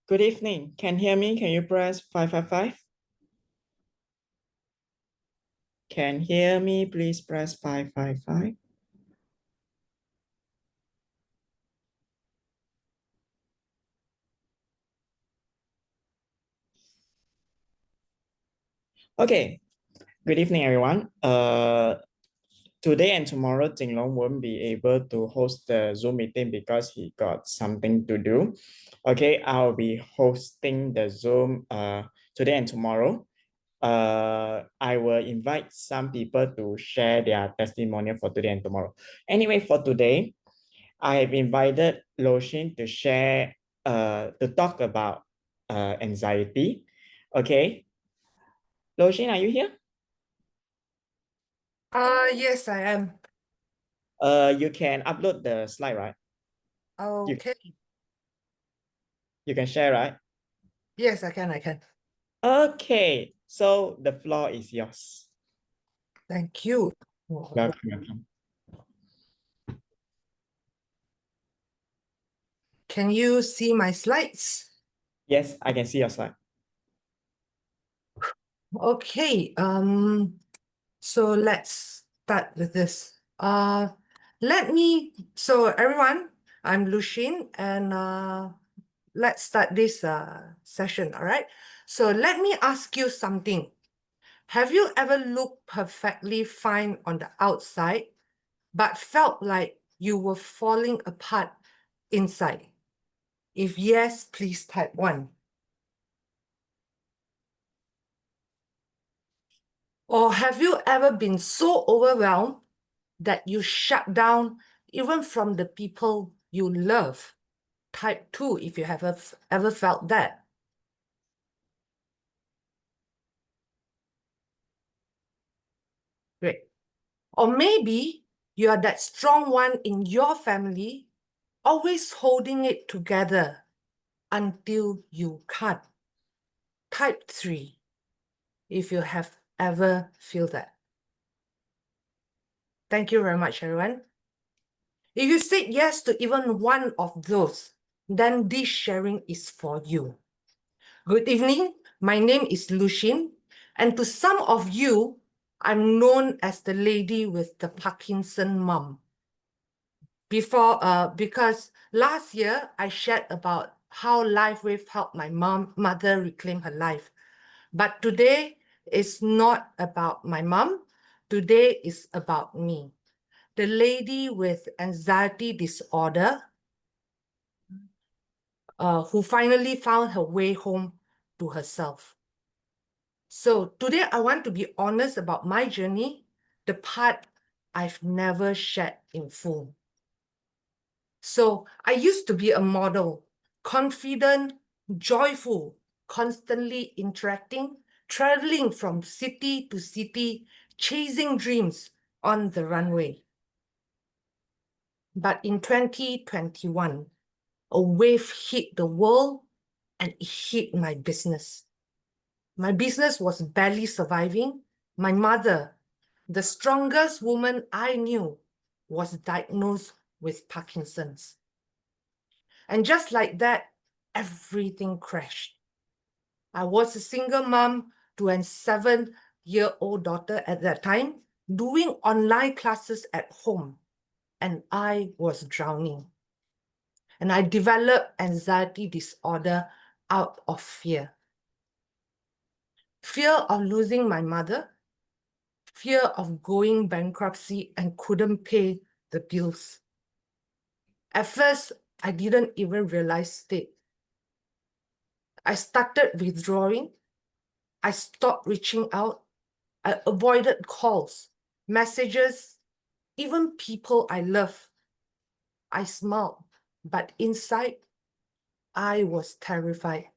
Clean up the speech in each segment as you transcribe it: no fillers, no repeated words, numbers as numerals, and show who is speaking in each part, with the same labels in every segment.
Speaker 1: Good evening. Can hear me? Can you press 555? Can hear me? Please press 555. Okay. Good evening, everyone. Today and tomorrow, Jinlong won't be able to host the Zoom meeting because he got something to do. Okay, I'll be hosting the Zoom today and tomorrow. I will invite some people to share their testimonial for today and tomorrow. Anyway, for today, I have invited Shin to share, to talk about anxiety. Okay, Shin, are you here?
Speaker 2: Yes, I am.
Speaker 1: You can upload the slide, right?
Speaker 2: Okay.
Speaker 1: You can share, right?
Speaker 2: Yes, I can.
Speaker 1: Okay, so the floor is yours.
Speaker 2: Thank you.
Speaker 1: Welcome.
Speaker 2: Can you see my slides?
Speaker 1: Yes, I can see your slide.
Speaker 2: Okay. So let's start with this. So everyone, I'm Shin, and let's start this session, all right? So let me ask you something. Have you ever looked perfectly fine on the outside, but felt like you were falling apart inside? If yes, please type 1. Or have you ever been so overwhelmed that you shut down even from the people you love? Type 2 if you have ever felt that. Great. Or maybe you are that strong one in your family, always holding it together until you can't. Type 3 if you have ever felt that. Thank you very much, everyone. If you said yes to even one of those, then this sharing is for you. Good evening. My name is Shin, and to some of you, I'm known as the lady with the Parkinson mum. Because last year I shared about how LifeWave helped my mother reclaim her life. But today is not about my mom. Today is about me, the lady with anxiety disorder who finally found her way home to herself. So today I want to be honest about my journey, the part I've never shared in full. So I used to be a model, confident, joyful, constantly interacting, traveling from city to city, chasing dreams on the runway. But in 2021, a wave hit the world and it hit my business. My business was barely surviving. My mother, the strongest woman I knew, was diagnosed with Parkinson's. And just like that, everything crashed. I was a single mom to a 7-year-old daughter at that time, doing online classes at home, and I was drowning. And I developed anxiety disorder out of fear. Fear of losing my mother, fear of going bankruptcy and couldn't pay the bills. At first, I didn't even realize it. I started withdrawing. I stopped reaching out. I avoided calls, messages, even people I love. I smiled, but inside, I was terrified.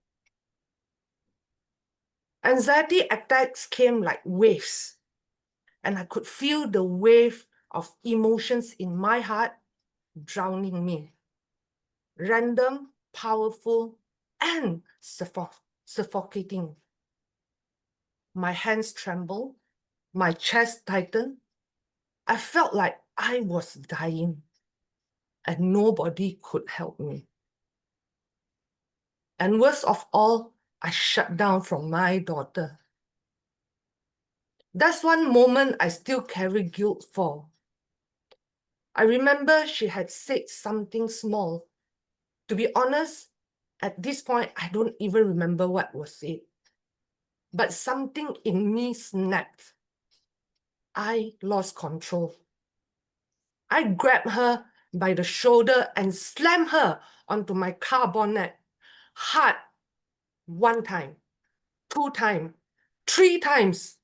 Speaker 2: Anxiety attacks came like waves, and I could feel the wave of emotions in my heart drowning me. Random, powerful, and suffocating. My hands trembled, my chest tightened. I felt like I was dying, and nobody could help me. And worst of all, I shut down from my daughter. That's one moment I still carry guilt for. I remember she had said something small. To be honest, at this point, I don't even remember what was said. But something in me snapped. I lost control. I grabbed her by the shoulder and slammed her onto my car bonnet hard. 1 time, 2 times, 3 times.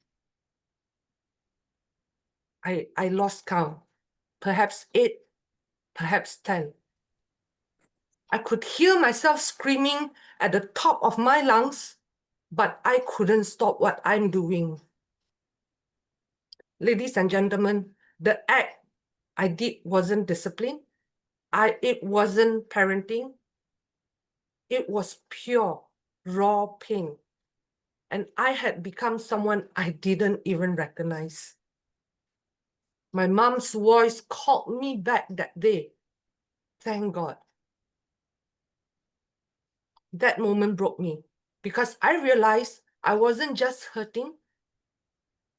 Speaker 2: I lost count. Perhaps 8, perhaps 10. I could hear myself screaming at the top of my lungs, but I couldn't stop what I'm doing. Ladies and gentlemen, the act I did wasn't discipline. It wasn't parenting. It was pure, raw pain. And I had become someone I didn't even recognize. My mom's voice called me back that day. Thank God. That moment broke me because I realized I wasn't just hurting,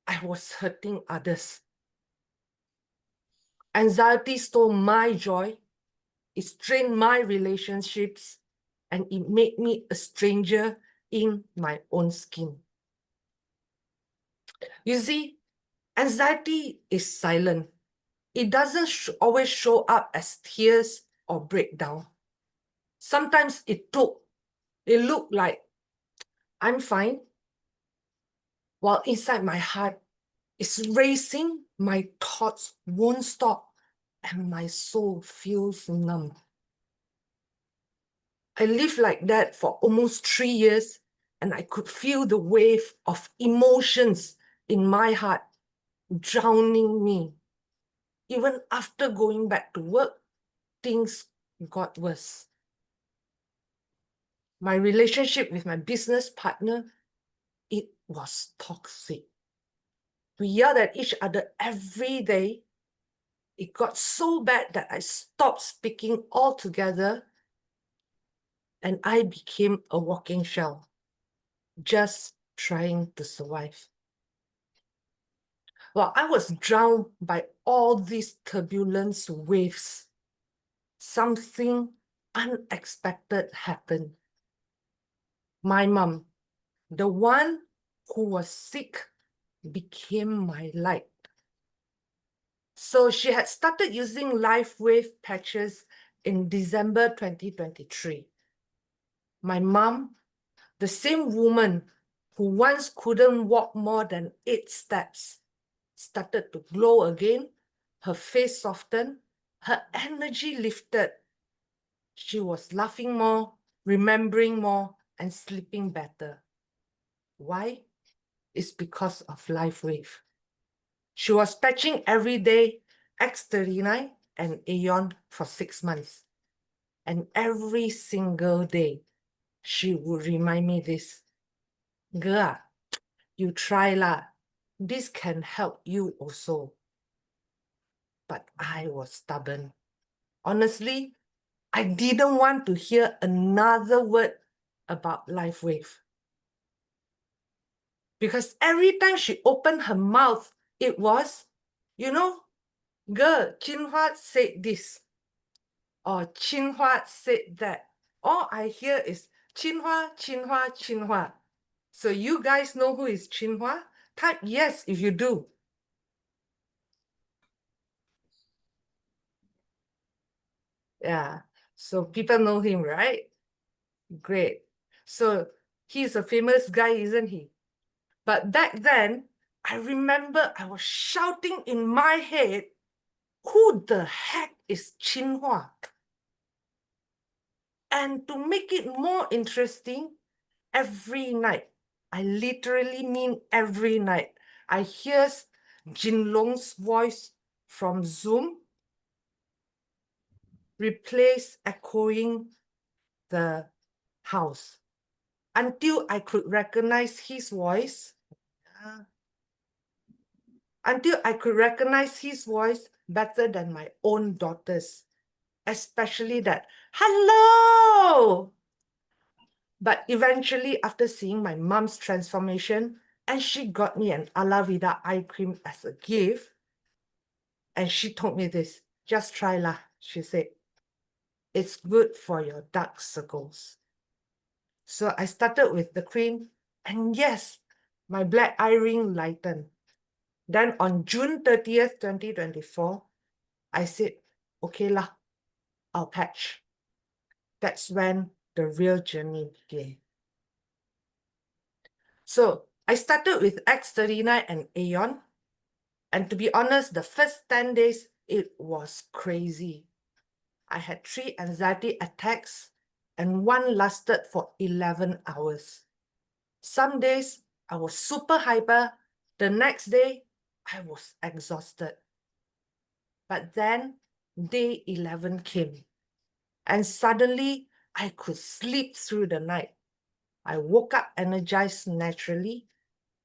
Speaker 2: I was hurting others. Anxiety stole my joy, it strained my relationships, and it made me a stranger in my own skin. You see, anxiety is silent. It doesn't always show up as tears or breakdown. Sometimes it looked like I'm fine, while inside my heart is racing, my thoughts won't stop, and my soul feels numb. I lived like that for almost 3 years, and I could feel the wave of emotions in my heart drowning me. Even after going back to work, things got worse. My relationship with my business partner, it was toxic. We yelled at each other every day. It got so bad that I stopped speaking altogether, and I became a walking shell, just trying to survive. While I was drowned by all these turbulence waves, something unexpected happened. My mom, the one who was sick, became my light. So she had started using LifeWave patches in December 2023. My mom, the same woman who once couldn't walk more than 8 steps, started to glow again. Her face softened, her energy lifted. She was laughing more, remembering more, and sleeping better. Why? It's because of LifeWave. She was patching every day, X39 and Aeon for 6 months. And every single day, she would remind me this. Girl, you try lah. This can help you also. But I was stubborn. Honestly, I didn't want to hear another word about LifeWave. Because every time she opened her mouth, it was, girl, Jinhua said this. Or Jinhua said that. All I hear is Jinhua, Jinhua, Jinhua. So you guys know who is Jinhua? Type yes if you do. Yeah, so people know him, right? Great. So he's a famous guy, isn't he? But back then, I remember I was shouting in my head, who the heck is Jinhua? And to make it more interesting, every night, I literally mean every night, I hear Jinlong's voice from Zoom replace echoing the house until I could recognize his voice. Until I could recognize his voice better than my own daughter's, especially that, hello! But eventually, after seeing my mom's transformation, and she got me an Ala Vida eye cream as a gift, and she told me this, just try lah, she said. It's good for your dark circles. So I started with the cream, and yes, my black eye ring lightened. Then on June 30th, 2024, I said, okay lah, I'll patch. That's when the real journey began. So I started with X39 and Aeon. And to be honest, the first 10 days, it was crazy. I had 3 anxiety attacks and one lasted for 11 hours. Some days I was super hyper. The next day, I was exhausted. But then day 11 came and suddenly I could sleep through the night. I woke up energized naturally,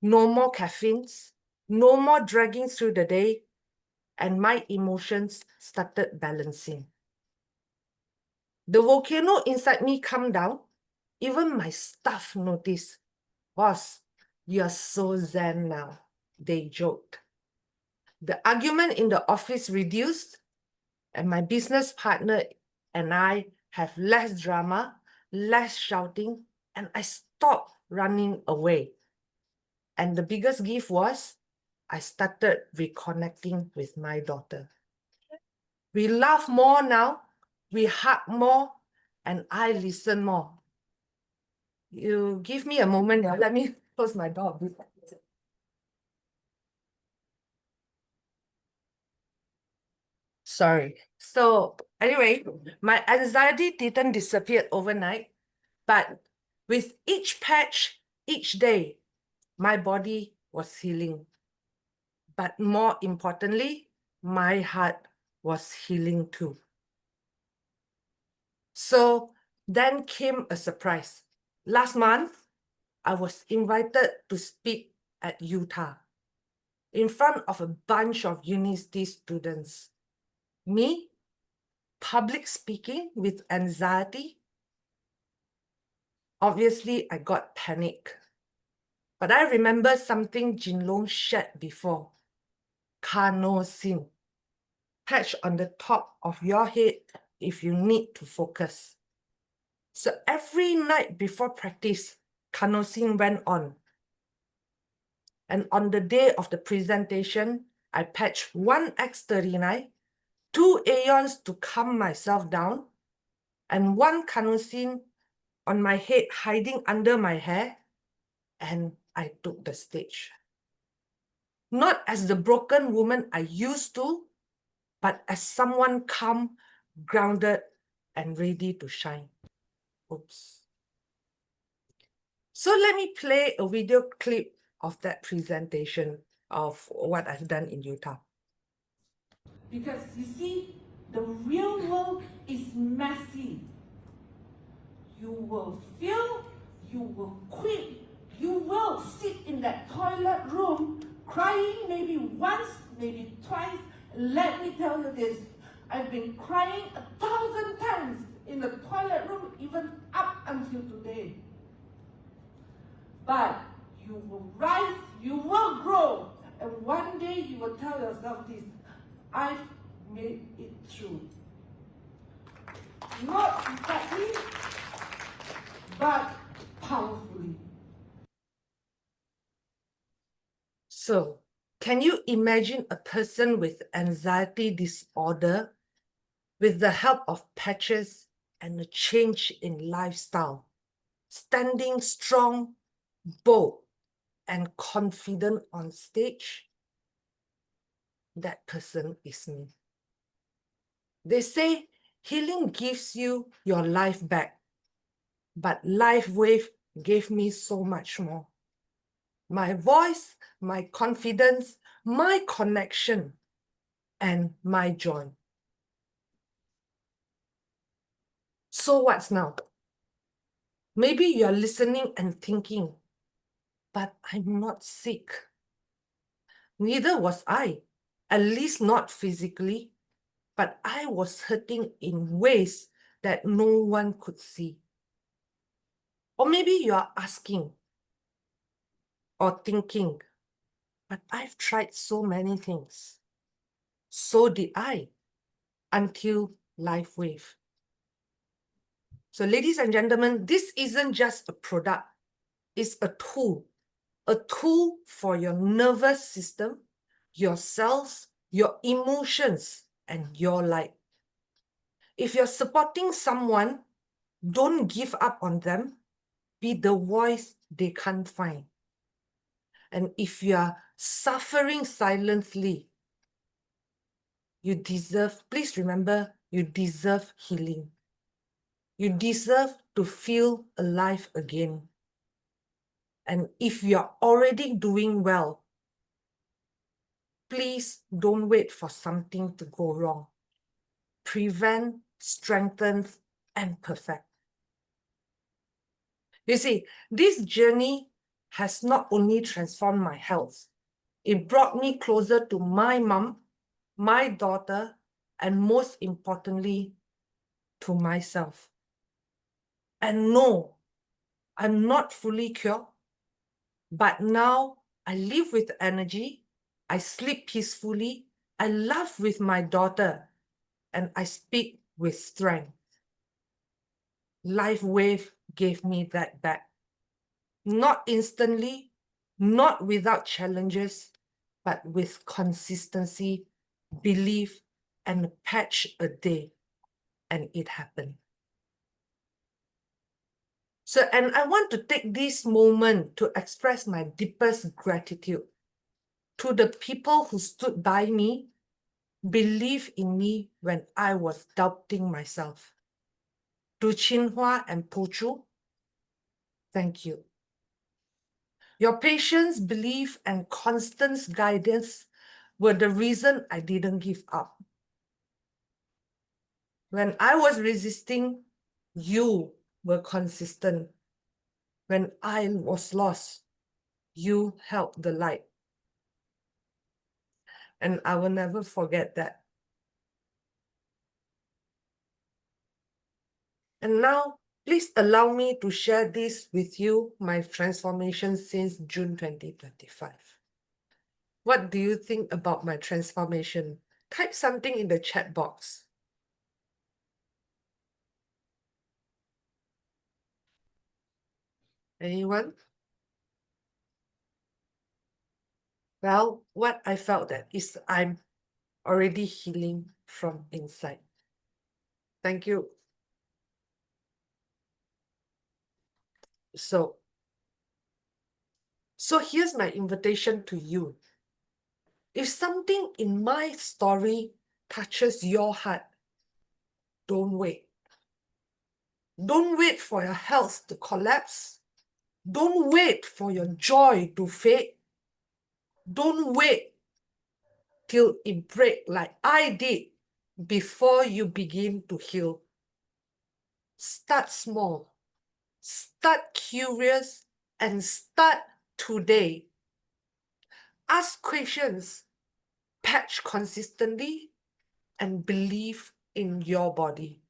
Speaker 2: no more caffeines, no more dragging through the day, and my emotions started balancing. The volcano inside me calmed down. Even my staff noticed. Boss, you're so zen now, they joked. The argument in the office reduced, and my business partner and I have less drama, less shouting, and I stopped running away. And the biggest gift was I started reconnecting with my daughter. We laugh more now, we hug more, and I listen more. You give me a moment now. Let me close my door. Sorry. So anyway, my anxiety didn't disappear overnight, but with each patch, each day, my body was healing. But more importantly, my heart was healing too. So then came a surprise. Last month, I was invited to speak at Utah in front of a bunch of university students. Me, public speaking with anxiety. Obviously, I got panic. But I remember something Jin Long shared before. Sin. Patch on the top of your head if you need to focus. So every night before practice, Sin went on. And on the day of the presentation, I patched 1 X39, 2 Aeons to calm myself down, and 1 Sin on my head hiding under my hair, and I took the stage. Not as the broken woman I used to, but as someone calm, grounded, and ready to shine. Oops. So let me play a video clip of that presentation of what I've done in Utah.
Speaker 3: Because you see, the real world is messy. You will feel, you will quit, you will sit in that toilet room crying maybe once, maybe twice. Let me tell you this, I've been crying 1,000 times in the toilet room, even up until today. But you will rise, you will grow, and one day you will tell yourself this, I've made it through. Not exactly, but powerfully.
Speaker 2: So, can you imagine a person with anxiety disorder with the help of patches and a change in lifestyle, standing strong, bold, and confident on stage? That person is me. They say healing gives you your life back, but LifeWave gave me so much more. My voice, my confidence, my connection, and my joy. So what's now? Maybe you're listening and thinking, but I'm not sick. Neither was I, at least not physically, but I was hurting in ways that no one could see. Or maybe you are asking or thinking, but I've tried so many things. So did I, until LifeWave. So ladies and gentlemen, this isn't just a product, it's a tool for your nervous system, your cells, your emotions, and your life. If you're supporting someone, don't give up on them. Be the voice they can't find. And if you are suffering silently, you deserve, please remember, you deserve healing. You deserve to feel alive again. And if you're already doing well, please don't wait for something to go wrong. Prevent, strengthen, and perfect. You see, this journey has not only transformed my health, it brought me closer to my mom, my daughter, and most importantly, to myself. And no, I'm not fully cured, but now I live with energy, I sleep peacefully, I laugh with my daughter, and I speak with strength. LifeWave gave me that back. Not instantly, not without challenges, but with consistency, belief, and a patch a day. And it happened. So, and I want to take this moment to express my deepest gratitude to the people who stood by me, believed in me when I was doubting myself. To Chinhua and Puchu, thank you. Your patience, belief, and constant guidance were the reason I didn't give up. When I was resisting, you were consistent. When I was lost, you held the light. And I will never forget that. And now, please allow me to share this with you, my transformation since June 2025. What do you think about my transformation? Type something in the chat box. Anyone? Well, what I felt that is I'm already healing from inside. Thank you. So here's my invitation to you. If something in my story touches your heart, don't wait. Don't wait for your health to collapse. Don't wait for your joy to fade. Don't wait till it breaks like I did before you begin to heal. Start small. Start curious and start today. Ask questions, patch consistently, and believe in your body.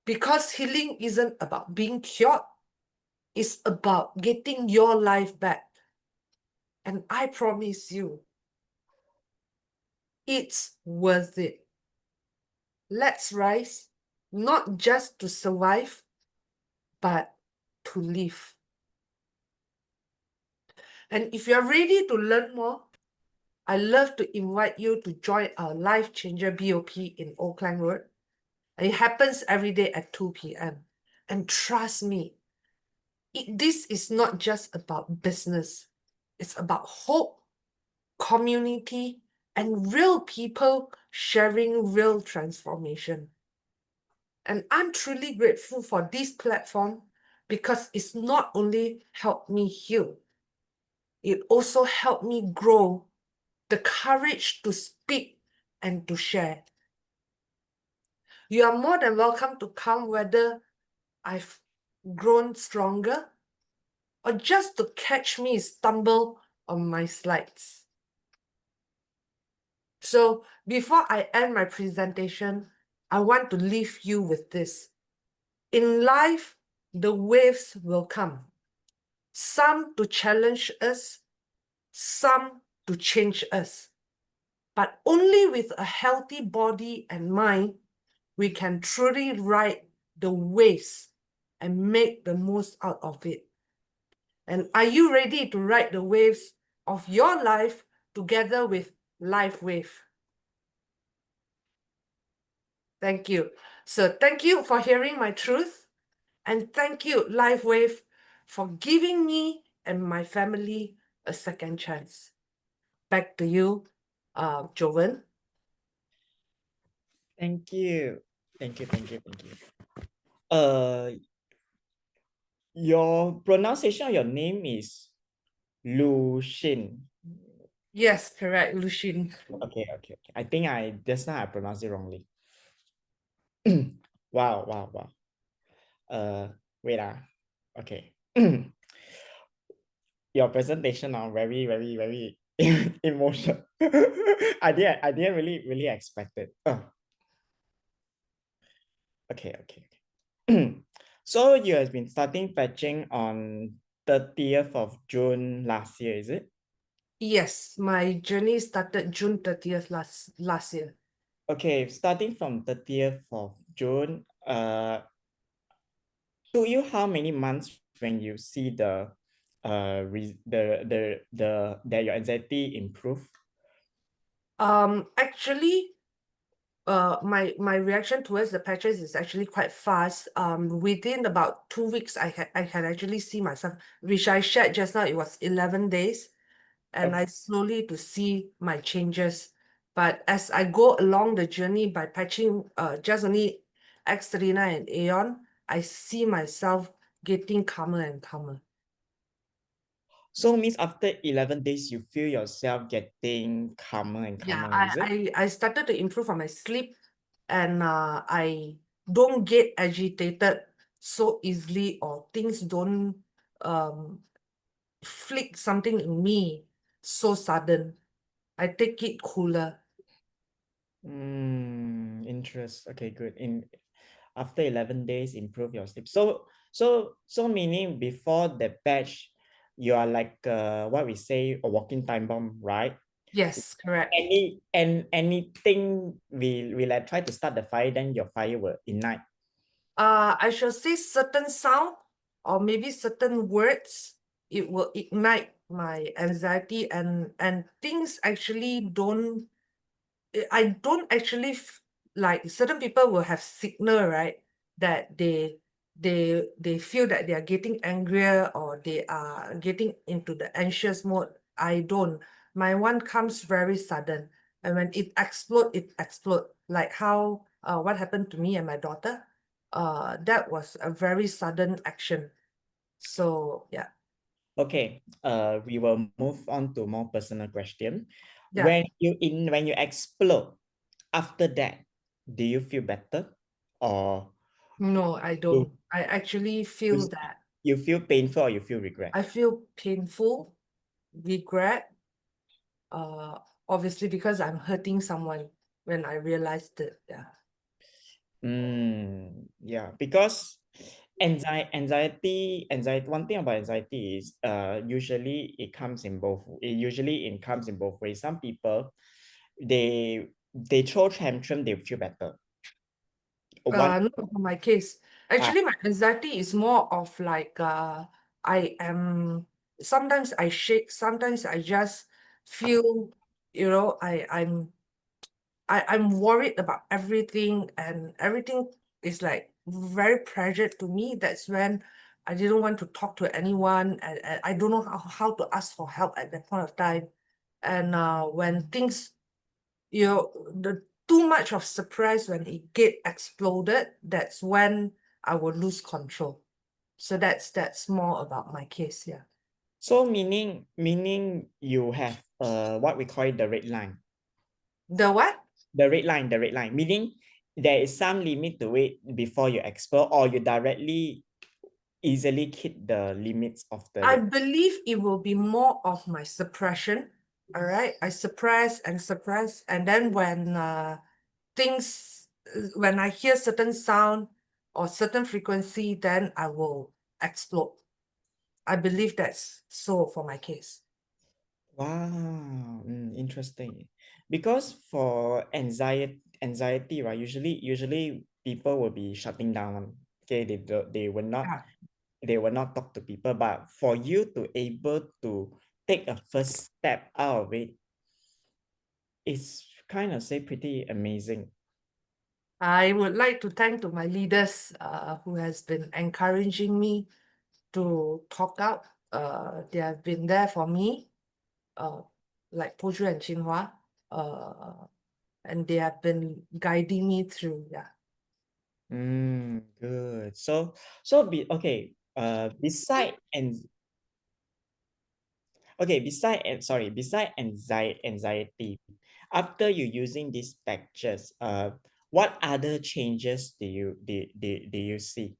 Speaker 2: Because healing isn't about being cured. It's about getting your life back. And I promise you, it's worth it. Let's rise, not just to survive, but to live. And if you're ready to learn more, I'd love to invite you to join our Life Changer BOP in Oakland Road. It happens every day at 2 p.m. And trust me, this is not just about business. It's about hope, community, and real people sharing real transformation. And I'm truly grateful for this platform because it's not only helped me heal, it also helped me grow the courage to speak and to share. You are more than welcome to come whether I've grown stronger or just to catch me stumble on my slides. So before I end my presentation, I want to leave you with this. In life, the waves will come. Some to challenge us, some to change us. But only with a healthy body and mind, we can truly ride the waves and make the most out of it. And are you ready to ride the waves of your life together with LifeWave? Thank you. So thank you for hearing my truth. And thank you, LifeWave, for giving me and my family a second chance. Back to you, Jovan.
Speaker 1: Thank you. Your pronunciation of your name is Lu Shin.
Speaker 2: Yes, correct, Lushin.
Speaker 1: Okay. I think just now I pronounced it wrongly. Wow. Wait. Okay. Your presentation are very emotional. I didn't really expect it. Okay. So you have been starting fetching on 30th of June last year, is it?
Speaker 2: Yes, my journey started June 30th last year.
Speaker 1: Okay, starting from 30th of June, to you, how many months when you see that your anxiety improve?
Speaker 2: Actually, my reaction towards the patches is actually quite fast. Within about 2 weeks, I can actually see myself, which I shared just now. It was 11 days, and I slowly to see my changes. But as I go along the journey by patching just only X39 and Aeon, I see myself getting calmer and calmer.
Speaker 1: So means after 11 days, you feel yourself getting calmer and
Speaker 2: Yeah,
Speaker 1: calmer, is it?
Speaker 2: I started to improve on my sleep, and I don't get agitated so easily, or things don't flick something in me so sudden. I take it cooler.
Speaker 1: Interest. Okay, good. After 11 days, improve your sleep. So meaning before the batch, you are like what we say a walking time bomb, right?
Speaker 2: Yes, correct.
Speaker 1: Anything we like try to start the fire, then your fire will ignite.
Speaker 2: I shall say certain sound or maybe certain words, it will ignite my anxiety, and things actually don't. I don't actually like certain people will have signal, right? That they feel that they are getting angrier or they are getting into the anxious mode. I don't. My one comes very sudden, and when it explode. Like how what happened to me and my daughter. That was a very sudden action. So yeah.
Speaker 1: Okay, we will move on to more personal question.
Speaker 2: Yeah.
Speaker 1: When you explode, after that, do you feel better or
Speaker 2: No, I don't. I actually feel that
Speaker 1: you feel painful or you feel regret?
Speaker 2: I feel painful, regret, obviously because I'm hurting someone when I realized it. Yeah.
Speaker 1: Yeah, because anxiety, one thing about anxiety is usually it comes in both ways. Some people they throw tantrum, they feel better.
Speaker 2: Not for my case. Actually, my anxiety is more of like I am sometimes I shake, sometimes I just feel, I'm worried about everything, and everything is like very pressured to me. That's when I didn't want to talk to anyone, and I don't know how to ask for help at that point of time. And when things, the too much of surprise when it get exploded, that's when I will lose control. So that's more about my case. Yeah.
Speaker 1: So meaning you have what we call it the red line.
Speaker 2: The what?
Speaker 1: The red line, meaning there is some limit to it before you explode, or you directly easily hit the limits of the
Speaker 2: I believe it will be more of my suppression. All right. I suppress, and then when things when I hear certain sound, or certain frequency, then I will explode. I believe that's so for my case.
Speaker 1: Wow, interesting. Because for anxiety, right? Usually people will be shutting down. Okay, they will not
Speaker 2: Yeah.
Speaker 1: they will not talk to people. But for you to able to take a first step out of it, it's kind of say pretty amazing.
Speaker 2: I would like to thank to my leaders who has been encouraging me to talk out. They have been there for me, like Poju and Chinhua, and they have been guiding me through. Yeah.
Speaker 1: Good. So okay. Beside anxiety, after you using these patches, what other changes do you see?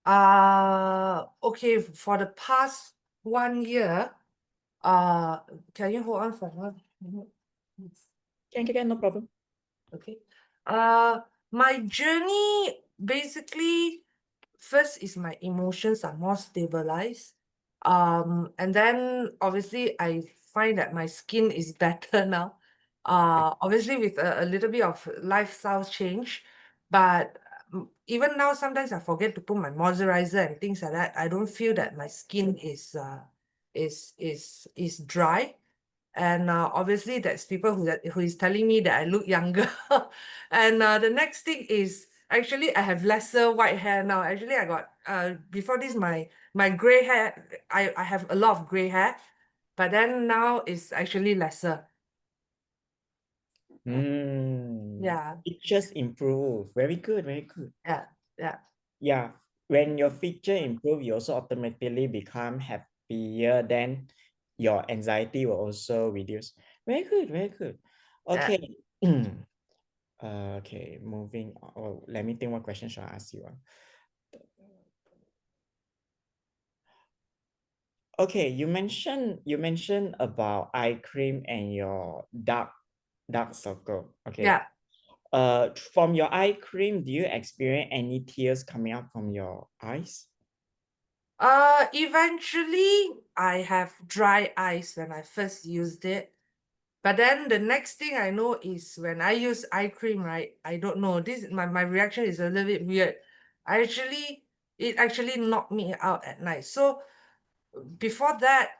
Speaker 2: Okay, for the past 1 year, can you hold on for 1 minute?
Speaker 1: Can, no problem.
Speaker 2: Okay. My journey basically first is my emotions are more stabilized. And then obviously I find that my skin is better now. Obviously with a little bit of lifestyle change, but even now sometimes I forget to put my moisturizer and things like that. I don't feel that my skin is dry. And obviously that's people who is telling me that I look younger. And the next thing is actually I have lesser white hair now. Actually I got before this my gray hair, I have a lot of gray hair, but then now it's actually lesser. Yeah.
Speaker 1: Features improve. Very good, very good.
Speaker 2: Yeah. Yeah.
Speaker 1: Yeah. When your feature improve, you also automatically become happier. Then your anxiety will also reduce. Very good, very good. Okay. Okay, moving on. Oh, let me think what question should I ask you. Okay, you mentioned about eye cream and your dark circle. Okay.
Speaker 2: Yeah.
Speaker 1: From your eye cream, do you experience any tears coming out from your eyes?
Speaker 2: Eventually I have dry eyes when I first used it. But then the next thing I know is when I use eye cream, right? I don't know. My reaction is a little bit weird. It actually knocked me out at night. So before that,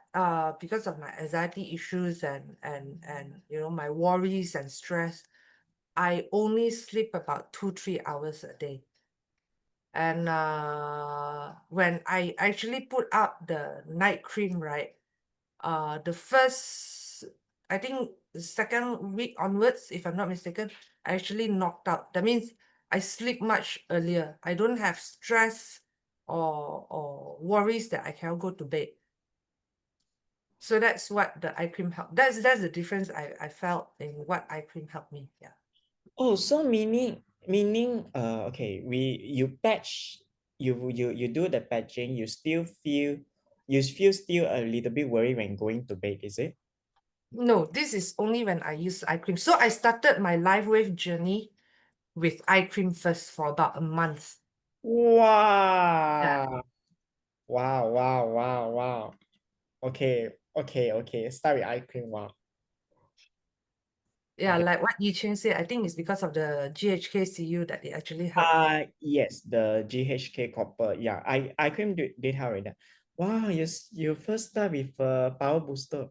Speaker 2: because of my anxiety issues and my worries and stress, I only sleep about 2-3 hours a day. And when I actually put out the night cream, right? The first, I think the second week onwards, if I'm not mistaken, I actually knocked out. That means I sleep much earlier. I don't have stress or worries that I cannot go to bed. So that's what the eye cream helped. That's the difference I felt in what eye cream helped me. Yeah.
Speaker 1: Oh, so meaning okay, you patch, you do the patching, you still feel still a little bit worried when going to bed, is it?
Speaker 2: No, this is only when I use eye cream. So I started my LifeWave journey with eye cream first for about a month.
Speaker 1: Wow. Wow. Okay. Start with eye cream. Wow.
Speaker 2: Yeah,
Speaker 1: Okay.
Speaker 2: like what Yi Chen said, I think it's because of the GHKCU that they actually help.
Speaker 1: Yes, the GHK copper. Yeah, eye cream did help with that. Wow, you first start with power booster.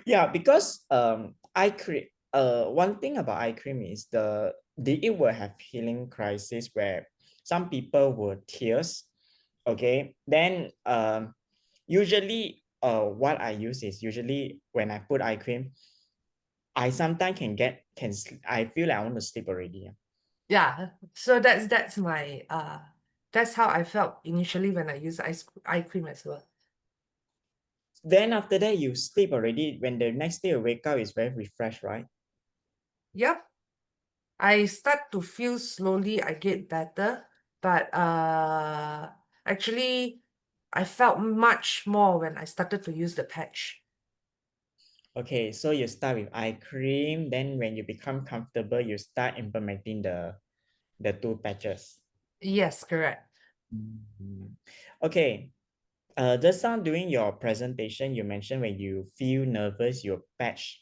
Speaker 1: Yeah, because eye cream, one thing about eye cream is it will have healing crisis where some people will tears. Okay, then usually what I use is usually when I put eye cream, I sometimes I feel like I want to sleep already.
Speaker 2: Yeah, so that's my that's how I felt initially when I used eye cream as well.
Speaker 1: Then after that you sleep already. When the next day you wake up, it's very refreshed, right?
Speaker 2: Yep. I start to feel slowly I get better, but actually I felt much more when I started to use the patch.
Speaker 1: Okay, so you start with eye cream, then when you become comfortable, you start implementing the 2 patches.
Speaker 2: Yes, correct.
Speaker 1: Okay. Just now during your presentation, you mentioned when you feel nervous, you patch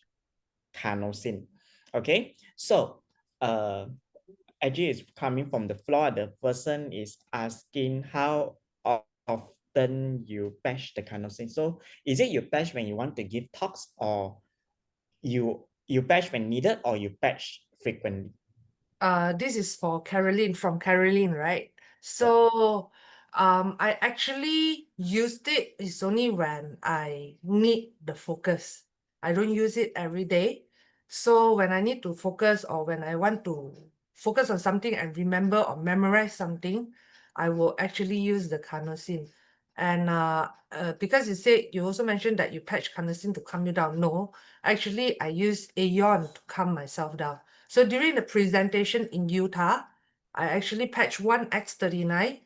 Speaker 1: carnosine. Okay. So, actually, it's coming from the floor. The person is asking how often you patch the carnosine. So, is it you patch when you want to give talks, or you patch when needed, or you patch frequently?
Speaker 2: This is for Caroline, from Caroline, right? So I actually used it. It's only when I need the focus. I don't use it every day. So when I need to focus, or when I want to focus on something and remember or memorize something, I will actually use the carnosine. And because you also mentioned that you patch carnosine to calm you down. No, actually I use Aeon to calm myself down. So during the presentation in Utah, I actually patched one X39,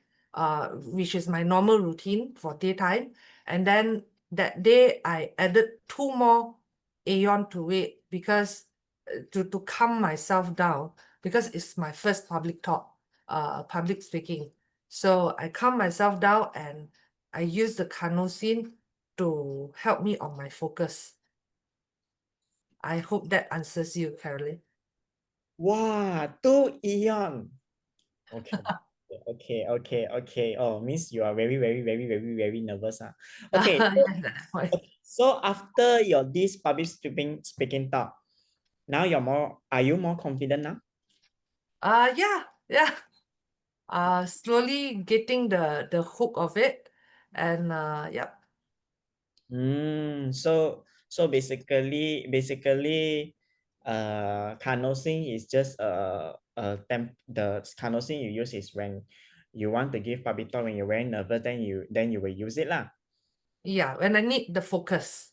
Speaker 2: which is my normal routine for daytime. And then that day I added 2 more Aeon to it because to calm myself down, because it's my first public talk, public speaking. So I calm myself down and I use the carnosine to help me on my focus. I hope that answers you, Caroline.
Speaker 1: Wow, 2 Eon. Okay. Okay. Oh, means you are very nervous. Okay. So after your this public speaking talk, now are you more confident now?
Speaker 2: Yeah. Slowly getting the hook of it, and yeah.
Speaker 1: So basically, carnosine is just the carnosine you use is when you want to give public talk, when you're very nervous, then you will use it lah.
Speaker 2: Yeah, when I need the focus.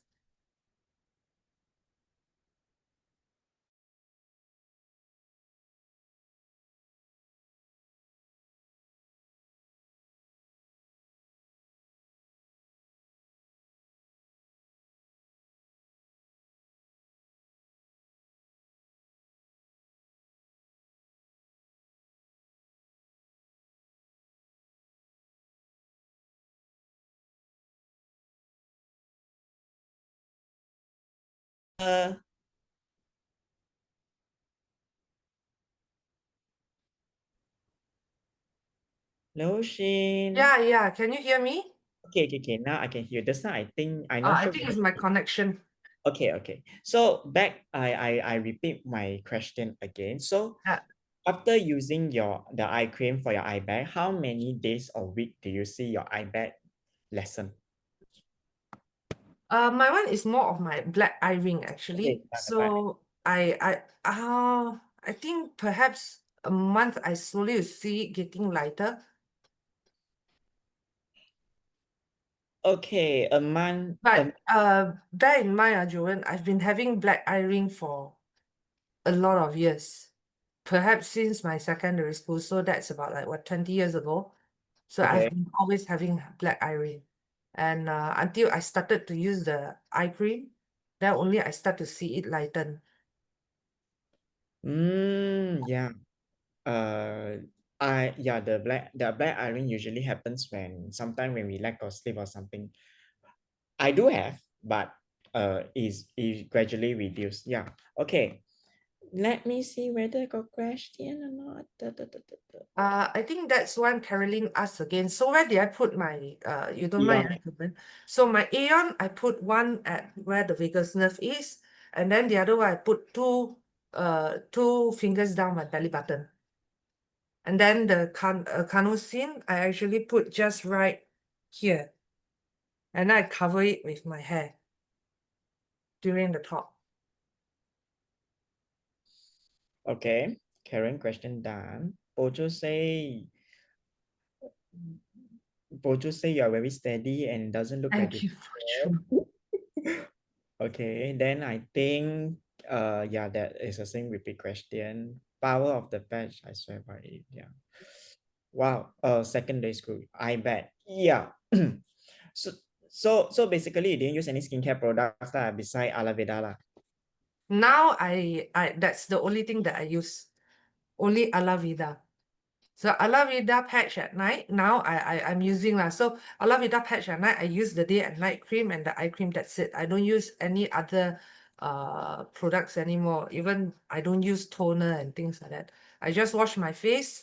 Speaker 1: Hello, Shin.
Speaker 2: Yeah. Can you hear me?
Speaker 1: Okay. Now I can hear. Just now I think
Speaker 2: I think it's my connection.
Speaker 1: Okay. So back, I repeat my question again. So after using the eye cream for your eye bag, how many days or week do you see your eye bag lessen?
Speaker 2: My one is more of my black eye ring actually. So I think perhaps a month I slowly will see it getting lighter.
Speaker 1: Okay, a month.
Speaker 2: But bear in mind, Joanne, I've been having black eye ring for a lot of years, perhaps since my secondary school. So that's about like what, 20 years ago. So
Speaker 1: Okay.
Speaker 2: I've been always having black eye ring, and until I started to use the eye cream, then only I start to see it lighten.
Speaker 1: Yeah. The black eye ring usually happens when sometime when we lack of sleep or something. I do have, but is gradually reduced. Yeah. Okay. Let me see whether I got question or not.
Speaker 2: I think that's one Caroline asked again. So where did I put my you don't mind? So my Aeon, I put one at where the vagus nerve is, and then the other one I put two fingers down my belly button. And then the carnosine, I actually put just right here. And I cover it with my hair during the talk.
Speaker 1: Okay, Karen, question done. Bojo say you are very steady and doesn't look like
Speaker 2: Thank you for true.
Speaker 1: Okay, then I think yeah, that is the same repeat question. Power of the patch, I swear by it. Yeah. Wow. Secondary school, I bet. Yeah. So basically you didn't use any skincare products beside aloe vera.
Speaker 2: Now I that's the only thing that I use. Only aloe vera. So Alavida patch at night. Now I'm using lah. So Alavida patch at night. I use the day and night cream and the eye cream. That's it. I don't use any other products anymore. Even I don't use toner and things like that. I just wash my face,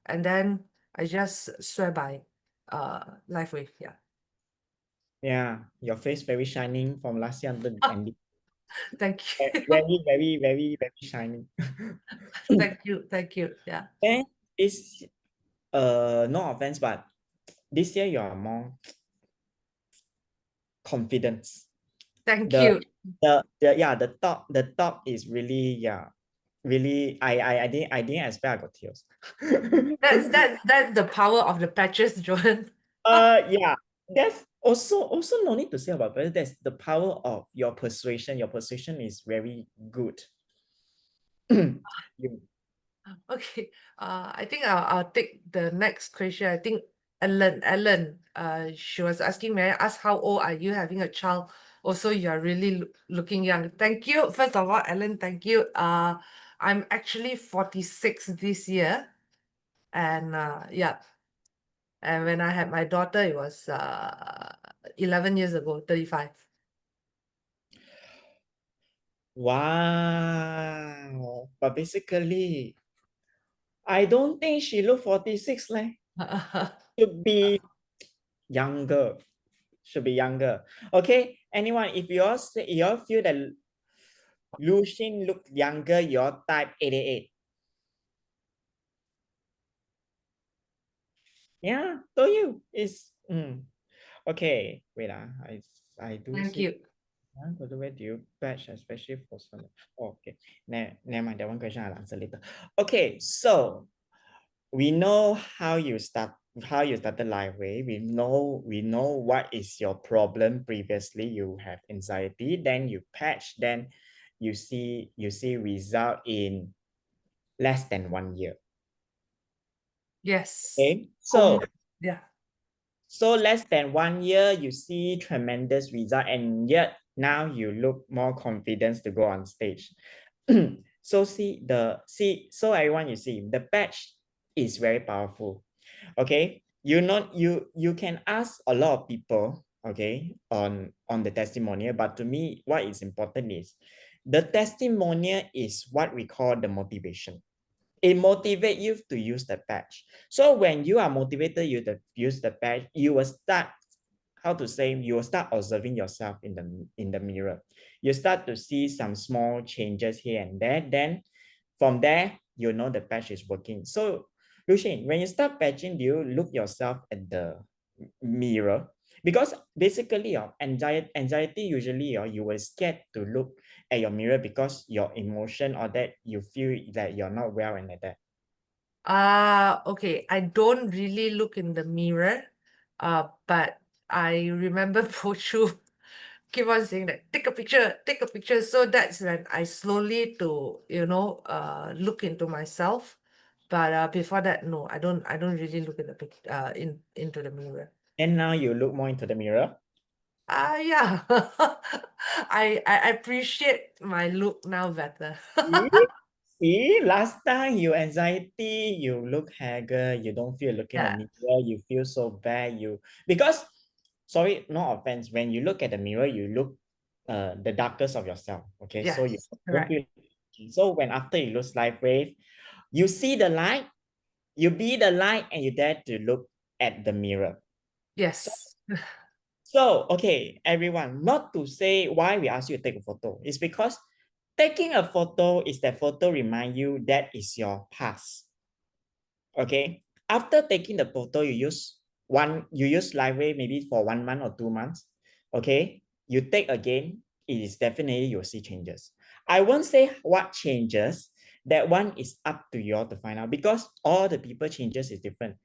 Speaker 2: and then I just swear by LifeWave. Yeah.
Speaker 1: Yeah, your face very shining from last year until ending.
Speaker 2: Thank you.
Speaker 1: Very shining.
Speaker 2: Thank you. Thank you. Yeah.
Speaker 1: And it's no offense, but this year you are more confident.
Speaker 2: Thank
Speaker 1: The
Speaker 2: you.
Speaker 1: the top is really really I didn't expect I got tears.
Speaker 2: That's the power of the patches, Joan.
Speaker 1: Yeah, that's also no need to say about, but that's the power of your persuasion. Your persuasion is very good. You-
Speaker 2: Okay, I think I'll take the next question. I think Ellen, she was asking, may I ask how old are you having a child? Also, you are really looking young. Thank you. First of all, Ellen, thank you. I'm actually 46 this year. And yeah. And when I had my daughter, it was 11 years ago, 35.
Speaker 1: Wow. But basically, I don't think she look 46 like. Should be younger. Should be younger. Okay. Anyone, if you all feel that Lu Shin look younger, your type 88. Yeah, told you. It's okay. Wait, I do
Speaker 2: Thank
Speaker 1: see.
Speaker 2: you.
Speaker 1: By the way, do you batch especially for some? Oh, okay. Never mind. That one question I'll answer later. Okay, so we know how you started LifeWave. We know what is your problem previously. You have anxiety, then you patch, then you see result in less than 1 year.
Speaker 2: Yes.
Speaker 1: Okay, so
Speaker 2: Yeah.
Speaker 1: so less than 1 year, you see tremendous result, and yet now you look more confident to go on stage. So so everyone, you see the patch is very powerful. Okay, you can ask a lot of people, okay, on the testimonial, but to me what is important is the testimonial is what we call the motivation. It motivates you to use the patch. So when you are motivated you to use the patch, you will start, you will start observing yourself in the mirror. You start to see some small changes here and there. Then from there, you know the patch is working. So Lu Shin, when you start patching, do you look yourself at the mirror? Because basically anxiety usually you will scared to look at your mirror because your emotion or that you feel that you're not well and like that.
Speaker 2: Okay. I don't really look in the mirror, but I remember Pochu keep on saying that take a picture, take a picture. So that's when I slowly to look into myself. But before that, no, I don't really look in the into the mirror.
Speaker 1: And now you look more into the mirror.
Speaker 2: Yeah. I appreciate my look now better.
Speaker 1: See, last time you anxiety, you look haggard, you don't feel looking at the mirror, you feel so bad. Because sorry, no offense, when you look at the mirror, you look the darkest of yourself. Okay, so you
Speaker 2: Yes,
Speaker 1: don't
Speaker 2: correct.
Speaker 1: feel. So when after you lose LifeWave, you see the light, you be the light, and you dare to look at the mirror.
Speaker 2: Yes.
Speaker 1: So, okay, everyone, not to say why we ask you to take a photo. It's because taking a photo is that photo remind you that is your past. Okay. After taking the photo, you use LifeWave maybe for 1 month or 2 months. Okay. You take again, it is definitely you'll see changes. I won't say what changes. That one is up to you all to find out because all the people changes is different.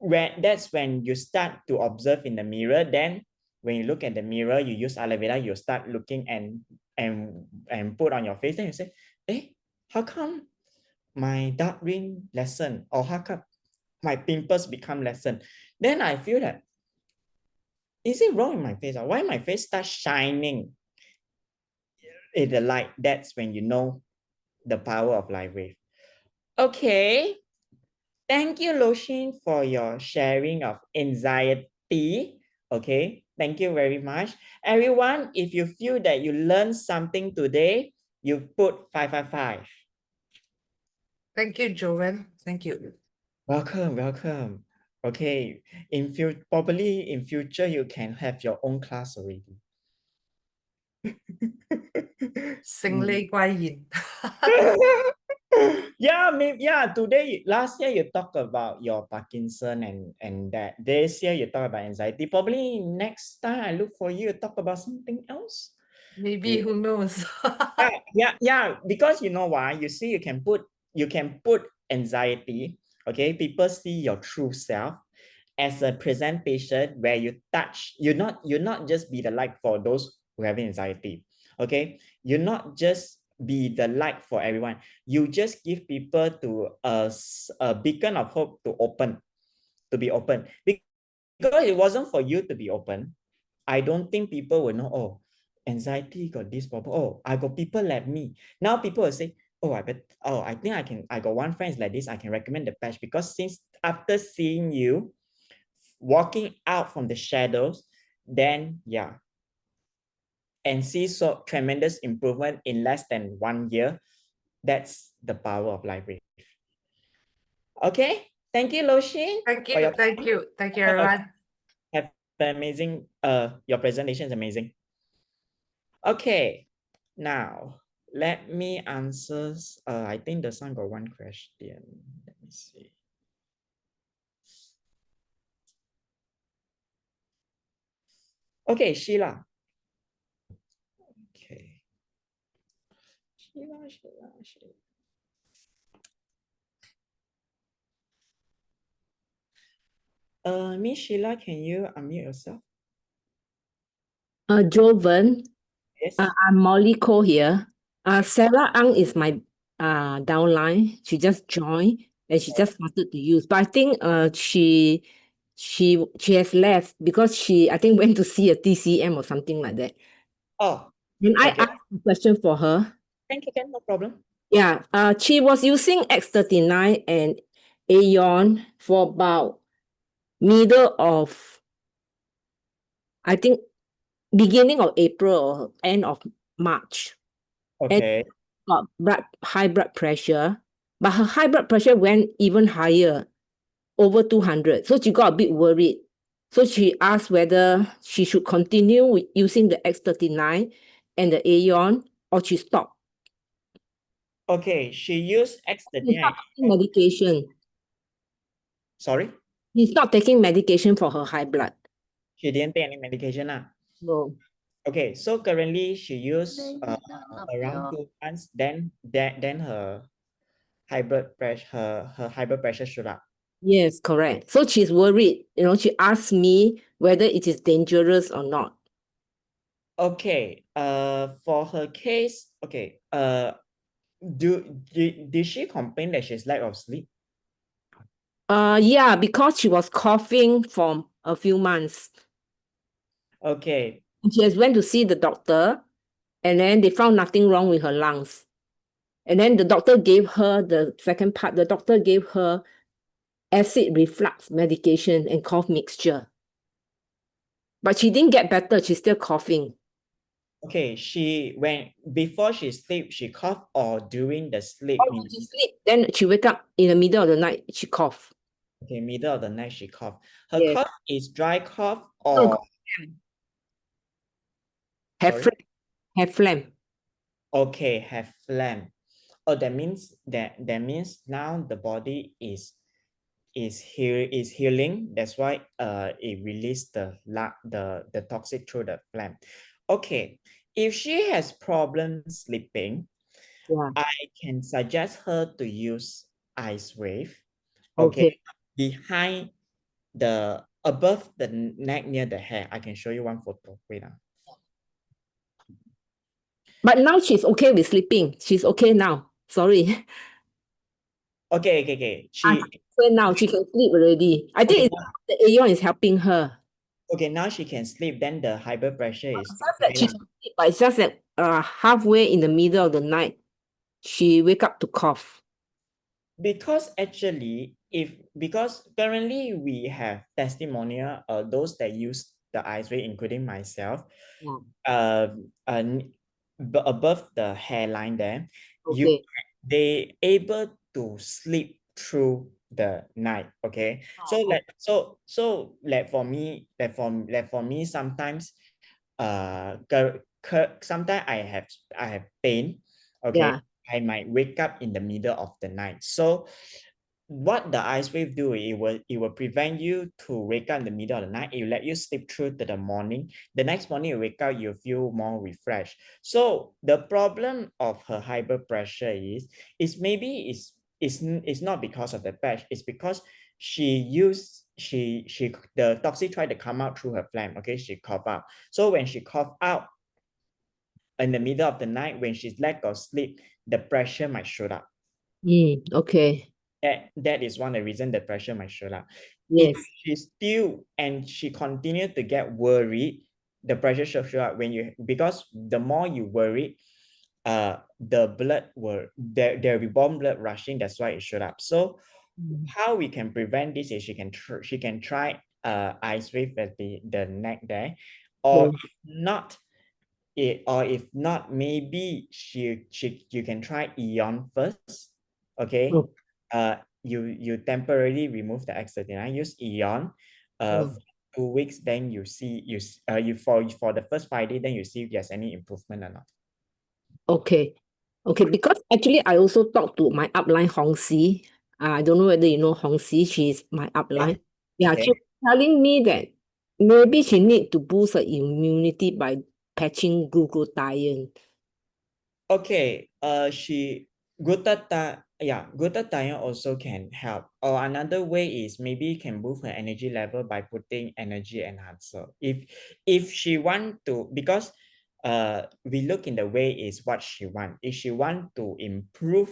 Speaker 1: That's when you start to observe in the mirror. Then when you look at the mirror, you use aloe vera, you start looking and put on your face. Then you say, how come my dark ring lessen, or how come my pimples become lessen? Then I feel that, is it wrong in my face? Or why my face starts shining in the light? That's when you know the power of LifeWave. Okay. Thank you, Loshin, for your sharing of anxiety. Okay, thank you very much. Everyone, if you feel that you learned something today, you put 555.
Speaker 2: Thank you, Joanne. Thank you.
Speaker 1: Welcome, welcome. Okay, probably in future you can have your own class already.
Speaker 2: 声泪怪言。
Speaker 1: Today, last year you talk about your Parkinson and that. This year you talk about anxiety. Probably next time I look for you to talk about something else.
Speaker 2: Maybe, who knows?
Speaker 1: Yeah, because you know why? You see, you can put anxiety, okay? People see your true self as a presentation where you touch, you're not just be the light for those who have anxiety, okay? You're not just be the light for everyone. You just give people to a beacon of hope to be open. Because it wasn't for you to be open, I don't think people will know, oh, anxiety got this problem. Oh, I got people like me. Now people will say, oh, I think I got one friend is like this. I can recommend the patch because since after seeing you walking out from the shadows, then yeah, and see so tremendous improvement in less than 1 year. That's the power of LifeWave. Okay, thank you, Loshin.
Speaker 2: Thank you, everyone.
Speaker 1: Have an amazing, your presentation is amazing. Okay, now let me answer. I think the son got one question. Let me see. Okay, Sheila. Okay. Sheila. Miss Sheila, can you unmute yourself?
Speaker 4: Joven,
Speaker 1: Yes.
Speaker 4: I'm Molly Ko here. Sarah Ang is my downline. She just joined and she just started to use. But I think she has left because she I think went to see a TCM or something like that.
Speaker 1: Oh,
Speaker 4: And I
Speaker 1: okay.
Speaker 4: asked a question for her.
Speaker 1: Thank you, no problem.
Speaker 4: Yeah, she was using X39 and Aeon for about middle of, I think, beginning of April or end of March.
Speaker 1: Okay.
Speaker 4: Got high blood pressure, but her high blood pressure went even higher, over 200. So she got a bit worried. So she asked whether she should continue with using the X39 and the Aeon or she stopped.
Speaker 1: Okay, she used
Speaker 4: She
Speaker 1: X39.
Speaker 4: stopped taking medication.
Speaker 1: Sorry?
Speaker 4: She stopped taking medication for her high blood.
Speaker 1: She didn't take any medication.
Speaker 4: No.
Speaker 1: Okay, so currently she used around 2 months, then her high blood pressure, her high blood pressure shoot up.
Speaker 4: Yes, correct. So she's worried. She asked me whether it is dangerous or not.
Speaker 1: Okay, for her case, okay, did she complain that she's lack of sleep?
Speaker 4: Yeah, because she was coughing for a few months.
Speaker 1: Okay.
Speaker 4: She has went to see the doctor, and then they found nothing wrong with her lungs. And then the doctor gave her the second part. The doctor gave her acid reflux medication and cough mixture. But she didn't get better. She's still coughing.
Speaker 1: Okay, before she sleep, she cough or during the sleep?
Speaker 4: When she sleep, then she wake up in the middle of the night, she cough.
Speaker 1: Okay, middle of the night she cough. Her
Speaker 4: Yes.
Speaker 1: cough is dry cough or
Speaker 4: have phlegm.
Speaker 1: Okay, have phlegm. Oh, that means now the body is healing. That's why it released the toxic through the phlegm. Okay, if she has problems sleeping,
Speaker 4: Yeah.
Speaker 1: I can suggest her to use LifeWave.
Speaker 4: Okay.
Speaker 1: Behind above the neck near the hair. I can show you one photo. Wait now.
Speaker 4: But now she's okay with sleeping. She's okay now. Sorry.
Speaker 1: Okay.
Speaker 4: Now she can sleep already. I think the Aeon is helping her.
Speaker 1: Okay, now she can sleep. Then the high blood pressure is.
Speaker 4: It's just that she can sleep, but it's just that halfway in the middle of the night, she wake up to cough.
Speaker 1: Because actually, because currently we have testimonial, those that use the ice-ray, including myself, above the hairline there,
Speaker 4: Okay.
Speaker 1: they able to sleep through the night. Okay, so like for me, sometimes, sometimes I have pain. Okay,
Speaker 4: Yeah.
Speaker 1: I might wake up in the middle of the night. So what the ice wave do, it will prevent you to wake up in the middle of the night. It will let you sleep through to the morning. The next morning you wake up, you feel more refreshed. So the problem of her high blood pressure is maybe it's not because of the patch. It's because the toxic tried to come out through her phlegm. Okay, she cough out. So when she cough out in the middle of the night, when she's lack of sleep, the pressure might shoot up.
Speaker 4: Okay.
Speaker 1: That is one of the reasons the pressure might shoot up.
Speaker 4: Yes.
Speaker 1: If she still and she continued to get worried, the pressure should show up because the more you worry, the blood there will be warm blood rushing. That's why it showed up. So how we can prevent this is she can try ice wave at the neck there, or if not, maybe you can try Eon first. Okay. You temporarily remove the X39, use Eon for 2 weeks, then you for the first 5 days, then you see if there's any improvement or not.
Speaker 4: Okay. Because actually I also talked to my upline Hong Si. I don't know whether you know Hong Si. She's my upline. Yeah,
Speaker 1: Okay.
Speaker 4: she was telling me that maybe she need to boost her immunity by patching glutathione.
Speaker 1: Okay, glutathione also can help. Or another way is maybe can boost her energy level by putting energy enhancer. If she want to, because we look in the way is what she want. If she want to improve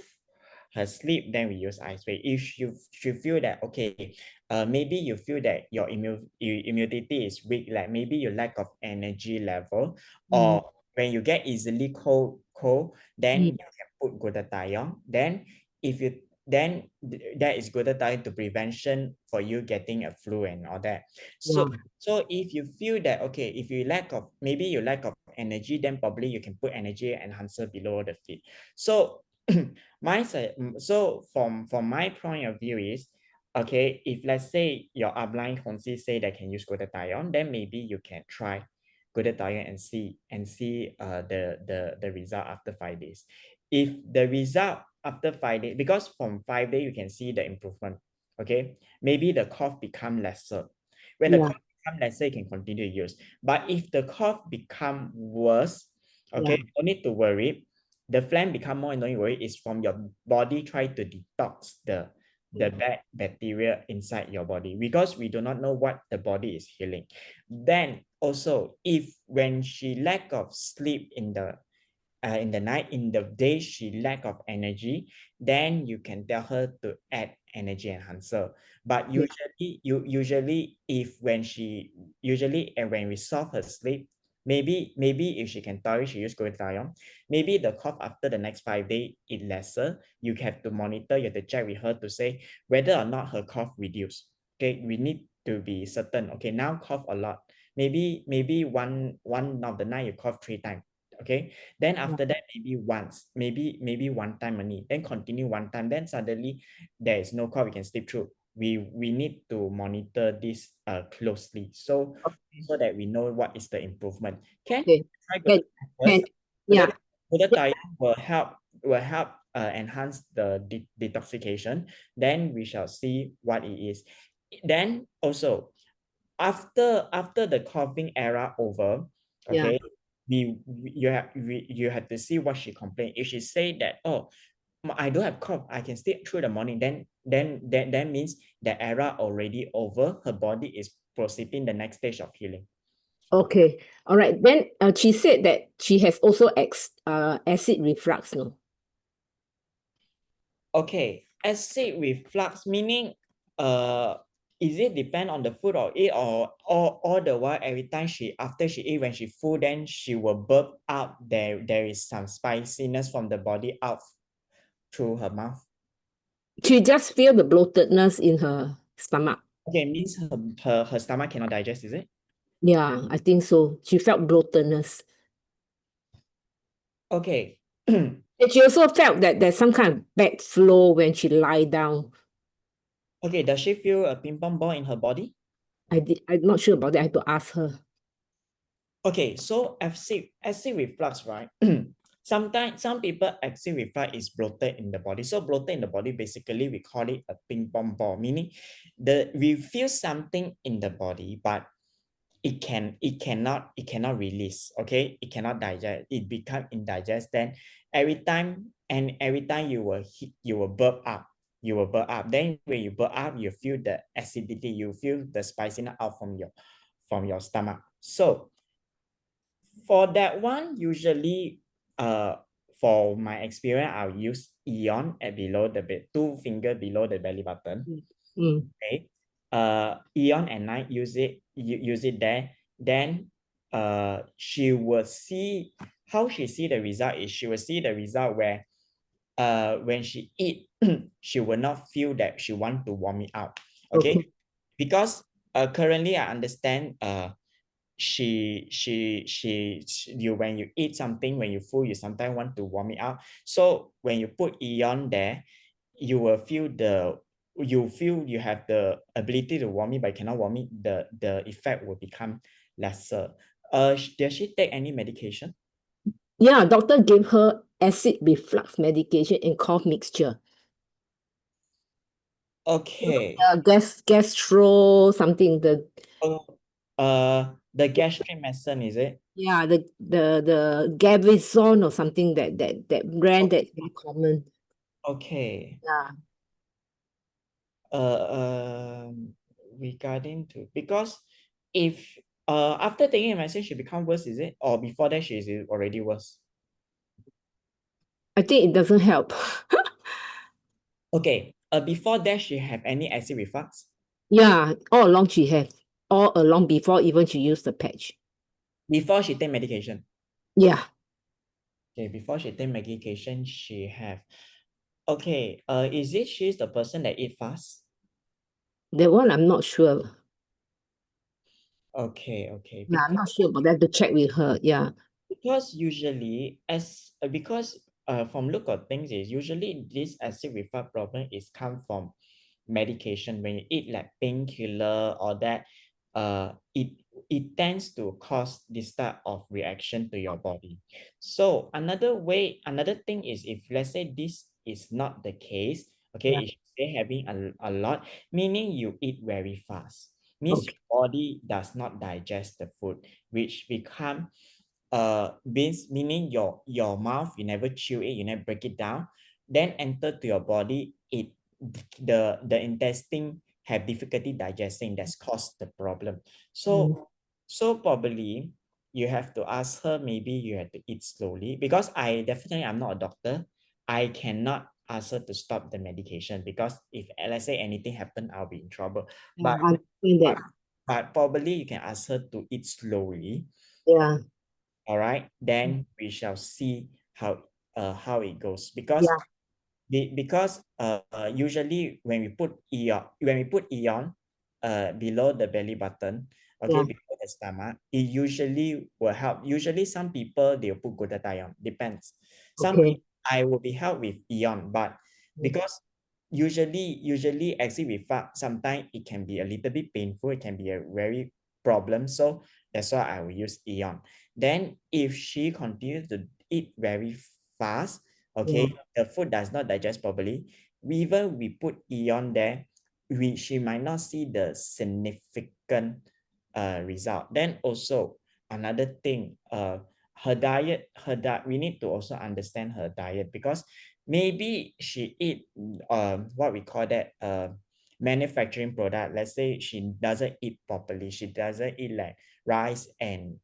Speaker 1: her sleep, then we use ice wave. If you feel that okay, maybe you feel that your immunity is weak, like maybe you lack of energy level, or when you get easily cold, then you can put glutathione. Then that is glutathione to prevention for you getting a flu and all that. So if you feel that okay, if you lack of energy, then probably you can put energy enhancer below the feet. So so from my point of view is, okay, if let's say your upline Honsi say that can use glutathione, then maybe you can try glutathione and see the result after 5 days. If the result after 5 days, because from 5 days you can see the improvement, okay, maybe the cough become lesser. When the cough become lesser, you can continue to use. But if the cough become worse, okay, don't need to worry. The phlegm become more annoying. Worry is from your body try to detox the bad bacteria inside your body, because we do not know what the body is healing. Then also, if when she lack of sleep in the night, in the day she lack of energy, then you can tell her to add energy enhancer. But usually when we solve her sleep, maybe if she can tolerate, she use glutathione. Maybe the cough after the next 5 days is lesser. You have to monitor, you have to check with her to say whether or not her cough reduce. Okay, we need to be certain. Okay, now cough a lot. Maybe one of the night you cough 3 times. Okay, then after that maybe once, maybe one time only, then continue 1 time, then suddenly there is no cough, we can sleep through. We need to monitor this closely, so that we know what is the improvement. Try first. Glutathione will help enhance the detoxification. Then we shall see what it is. Then also after the coughing era over, okay, you have to see what she complained. If she say that, oh, I don't have cough, I can sleep through the morning, then that means the era already over. Her body is proceeding the next stage of healing.
Speaker 4: Okay. All right. Then she said that she has also acid reflux, no?
Speaker 1: Okay, acid reflux meaning is it depend on the food or eat, or all the while every time after she eat, when she full, then she will burp out, there is some spiciness from the body out through her mouth?
Speaker 4: She just feel the bloatedness in her stomach.
Speaker 1: Okay, means her stomach cannot digest, is it?
Speaker 4: Yeah, I think so. She felt bloatedness.
Speaker 1: Okay.
Speaker 4: And she also felt that there's some kind of bad flow when she lie down.
Speaker 1: Okay, does she feel a ping pong ball in her body?
Speaker 4: I'm not sure about that. I have to ask her.
Speaker 1: Okay, so acid reflux, right? Sometimes some people acid reflux is bloated in the body. So bloated in the body, basically we call it a ping pong ball, meaning we feel something in the body, but it cannot release. Okay, it cannot digest. It become indigest. Then every time you will burp up. You will burp up. Then when you burp up, you feel the acidity. You feel the spiciness out from your stomach. So for that one, usually, for my experience, I'll use Eon at below the 2 finger below the belly button. Okay. Eon at night, use it there. Then she will see how she see the result is she will see the result where when she eat, she will not feel that she want to vomit out. Okay. Because currently I understand you when you eat something, when you full, you sometimes want to vomit out. So when you put Eon there, you will feel you have the ability to vomit but cannot vomit. The effect will become lesser. Does she take any medication?
Speaker 4: Yeah, doctor gave her acid reflux medication and cough mixture.
Speaker 1: Okay.
Speaker 4: Gastro something.
Speaker 1: The gastric medicine, is it?
Speaker 4: Yeah, the Gavison or something that brand that's very common.
Speaker 1: Okay.
Speaker 4: Yeah.
Speaker 1: Regarding to, because if after taking a medicine she become worse, is it? Or before that she is already worse?
Speaker 4: I think it doesn't help.
Speaker 1: Okay. Before that she have any acid reflux?
Speaker 4: Yeah, all along she have. All along before even she used the patch.
Speaker 1: Before she take medication?
Speaker 4: Yeah.
Speaker 1: Okay, before she take medication, she have. Okay, is it she's the person that eat fast?
Speaker 4: That one I'm not sure.
Speaker 1: Okay.
Speaker 4: Yeah, I'm not sure about that. I have to check with her. Yeah.
Speaker 1: Because usually from look of things is usually this acid reflux problem is come from medication. When you eat like painkiller or that, it tends to cause this type of reaction to your body. So another thing is, if let's say this is not the case, okay,
Speaker 4: Yeah.
Speaker 1: if they're having a lot, meaning you eat very fast, means your body does not digest the food, which become meaning your mouth, you never chew it, you never break it down, then enter to your body, the intestine have difficulty digesting. That's caused the problem. So probably you have to ask her, maybe you have to eat slowly, because I'm not a doctor. I cannot ask her to stop the medication, because if let's say anything happen, I'll be in trouble.
Speaker 4: I understand that.
Speaker 1: But probably you can ask her to eat slowly.
Speaker 4: Yeah.
Speaker 1: All right, then we shall see how it goes, because usually when we put Eon below the belly button, okay, below the stomach, it usually will help. Usually some people they'll put glutathione, depends. I will be helped with Eon, but because usually acid reflux, sometimes it can be a little bit painful, it can be a very problem, so that's why I will use Eon. Then if she continues to eat very fast, okay, the food does not digest properly, we put Eon there, she might not see the significant result. Then also another thing, her diet, we need to also understand her diet, because maybe she eat what we call that manufacturing product. Let's say she doesn't eat properly, she doesn't eat like rice and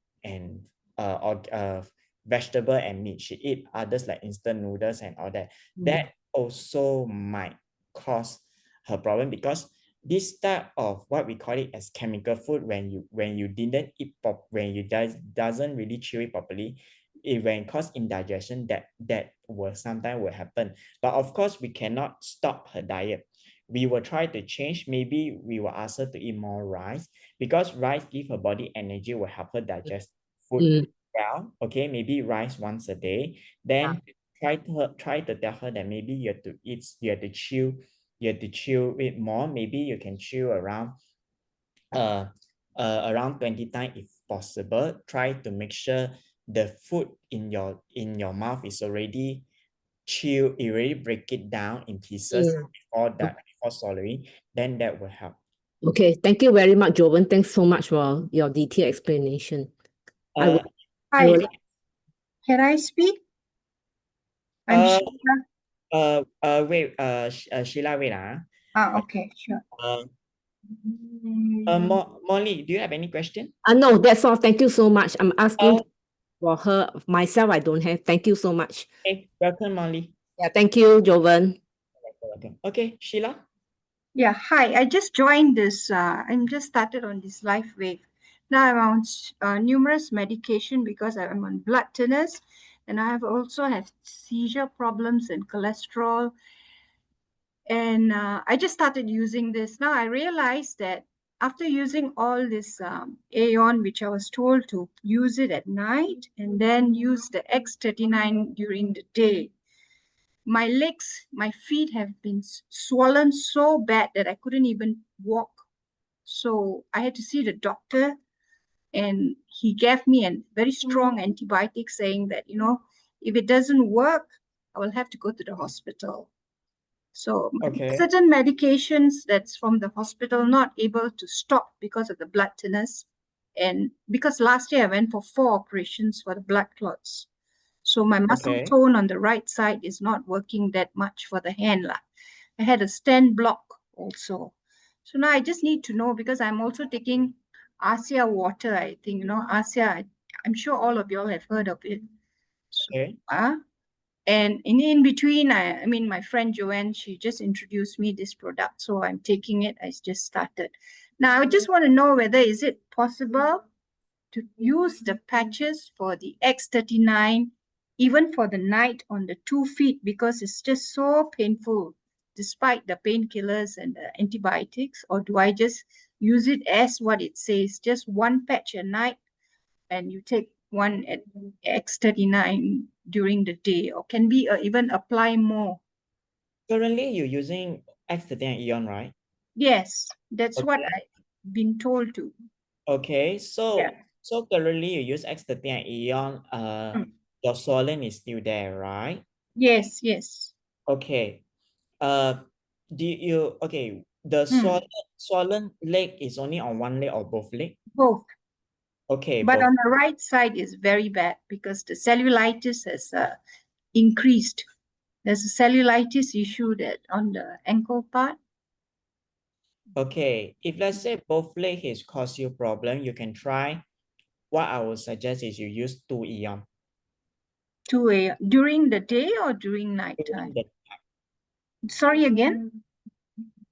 Speaker 1: vegetable and meat, she eat others like instant noodles and all that. That also might cause her problem, because this type of what we call it as chemical food, when you didn't eat when you doesn't really chew it properly, when cause indigestion, that will sometimes will happen. But of course, we cannot stop her diet. We will try to change. Maybe we will ask her to eat more rice, because rice give her body energy, will help her digest food well. Okay, maybe rice once a day. Then try to tell her that maybe you have to chew it more. Maybe you can chew around around 20 times if possible. Try to make sure the food in your mouth is already chew, you already break it down in pieces before swallowing, then that will help.
Speaker 4: Okay, thank you very much, Jovan. Thanks so much for your detailed explanation. I will
Speaker 5: Can I speak? I'm Sheila.
Speaker 1: Wait, Sheila, wait.
Speaker 5: Okay, sure.
Speaker 1: Molly, do you have any question?
Speaker 4: no, that's all. Thank you so much. I'm asking for her. Myself, I don't have. Thank you so much.
Speaker 1: Okay, welcome, Molly.
Speaker 4: Yeah, thank you, Jovan.
Speaker 1: Okay, Sheila.
Speaker 5: Yeah, hi. I just joined this. I'm just started on this LifeWave. Now I'm on numerous medication because I'm on blood thinners, and I also have seizure problems and cholesterol. And I just started using this. Now I realized that after using all this Aeon, which I was told to use it at night and then use the X39 during the day, my legs, my feet have been swollen so bad that I couldn't even walk. So I had to see the doctor, and he gave me a very strong antibiotic saying that, if it doesn't work, I will have to go to the hospital. So certain medications that's from the hospital not able to stop because of the blood thinners. And because last year I went for 4 operations for the blood clots. So my muscle tone on the right side is not working that much for the hand. I had a stent block also. So now I just need to know, because I'm also taking Asia water, I think, Asia, I'm sure all of you all have heard of it. So, and in between, I mean, my friend Joanne, she just introduced me this product. So I'm taking it. I just started. Now, I just want to know whether is it possible to use the patches for the X39, even for the night on the 2 feet, because it's just so painful, despite the painkillers and the antibiotics? Or do I just use it as what it says, just 1 patch a night, and you take 1 at X39 during the day, or can we even apply more?
Speaker 1: Currently, you're using X39 Aeon, right?
Speaker 5: Yes, that's what I've been told to.
Speaker 1: Okay, so currently you use X39 Aeon. Your swollen is still there, right?
Speaker 5: Yes, yes.
Speaker 1: Okay. The swollen leg is only on 1 leg or both leg?
Speaker 5: Both.
Speaker 1: Okay,
Speaker 5: but on the right side is very bad because the cellulitis has increased. There's a cellulitis issue that on the ankle part.
Speaker 1: Okay, if let's say both leg has caused you problem, you can try. What I would suggest is you use 2 Aeon.
Speaker 5: 2 a.m. during the day or during night time? Sorry again.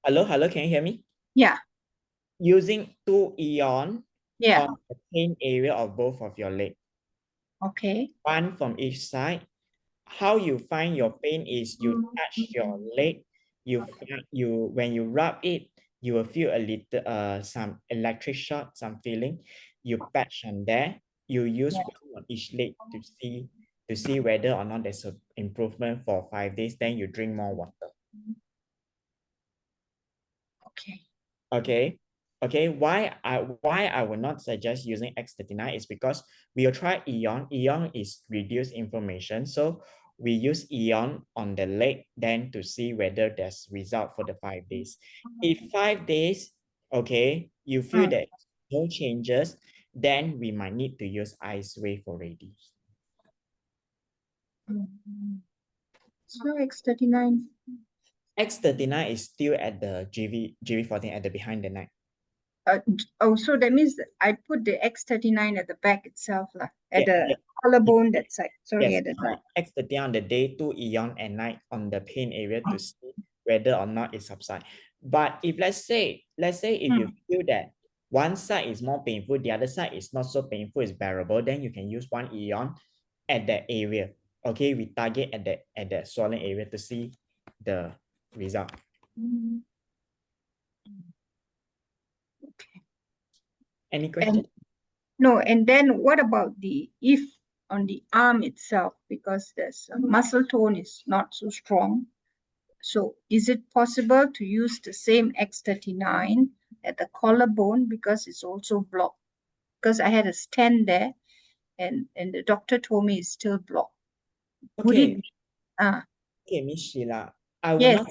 Speaker 1: Hello, can you hear me?
Speaker 5: Yeah.
Speaker 1: Using 2 Aeon on the pain area of both of your leg.
Speaker 5: Okay. 1
Speaker 1: from each side. How you find your pain is you touch your leg. When you rub it, you will feel a little some electric shock, some feeling. You patch on there. You use 1 on each leg to see whether or not there's an improvement for 5 days. Then you drink more water. Okay. Why I would not suggest using X39 is because we will try Aeon. Aeon is reduced inflammation, so we use Aeon on the leg then to see whether there's result for the 5 days. If 5 days, you feel that no changes, then we might need to use LifeWave already.
Speaker 5: So X39.
Speaker 1: X39 is still at the GV14 at the behind the neck.
Speaker 5: So that means that I put the X39 at the back itself, at the collarbone that side. Sorry, at the back.
Speaker 1: X39 on the day, 2 Aeon at night on the pain area to see whether or not it subsides. But if let's say if you feel that one side is more painful, the other side is not so painful, it's bearable, then you can use 1 Aeon at that area. Okay, we target at that swollen area to see the result.
Speaker 5: Okay.
Speaker 1: Any question?
Speaker 5: No, and then what about if on the arm itself, because there's muscle tone is not so strong. So is it possible to use the same X39 at the collarbone because it's also blocked? Because I had a stent there and the doctor told me it's still blocked. Would
Speaker 1: Okay.
Speaker 5: it be?
Speaker 1: Okay, Miss Sheila, I will
Speaker 5: Yes.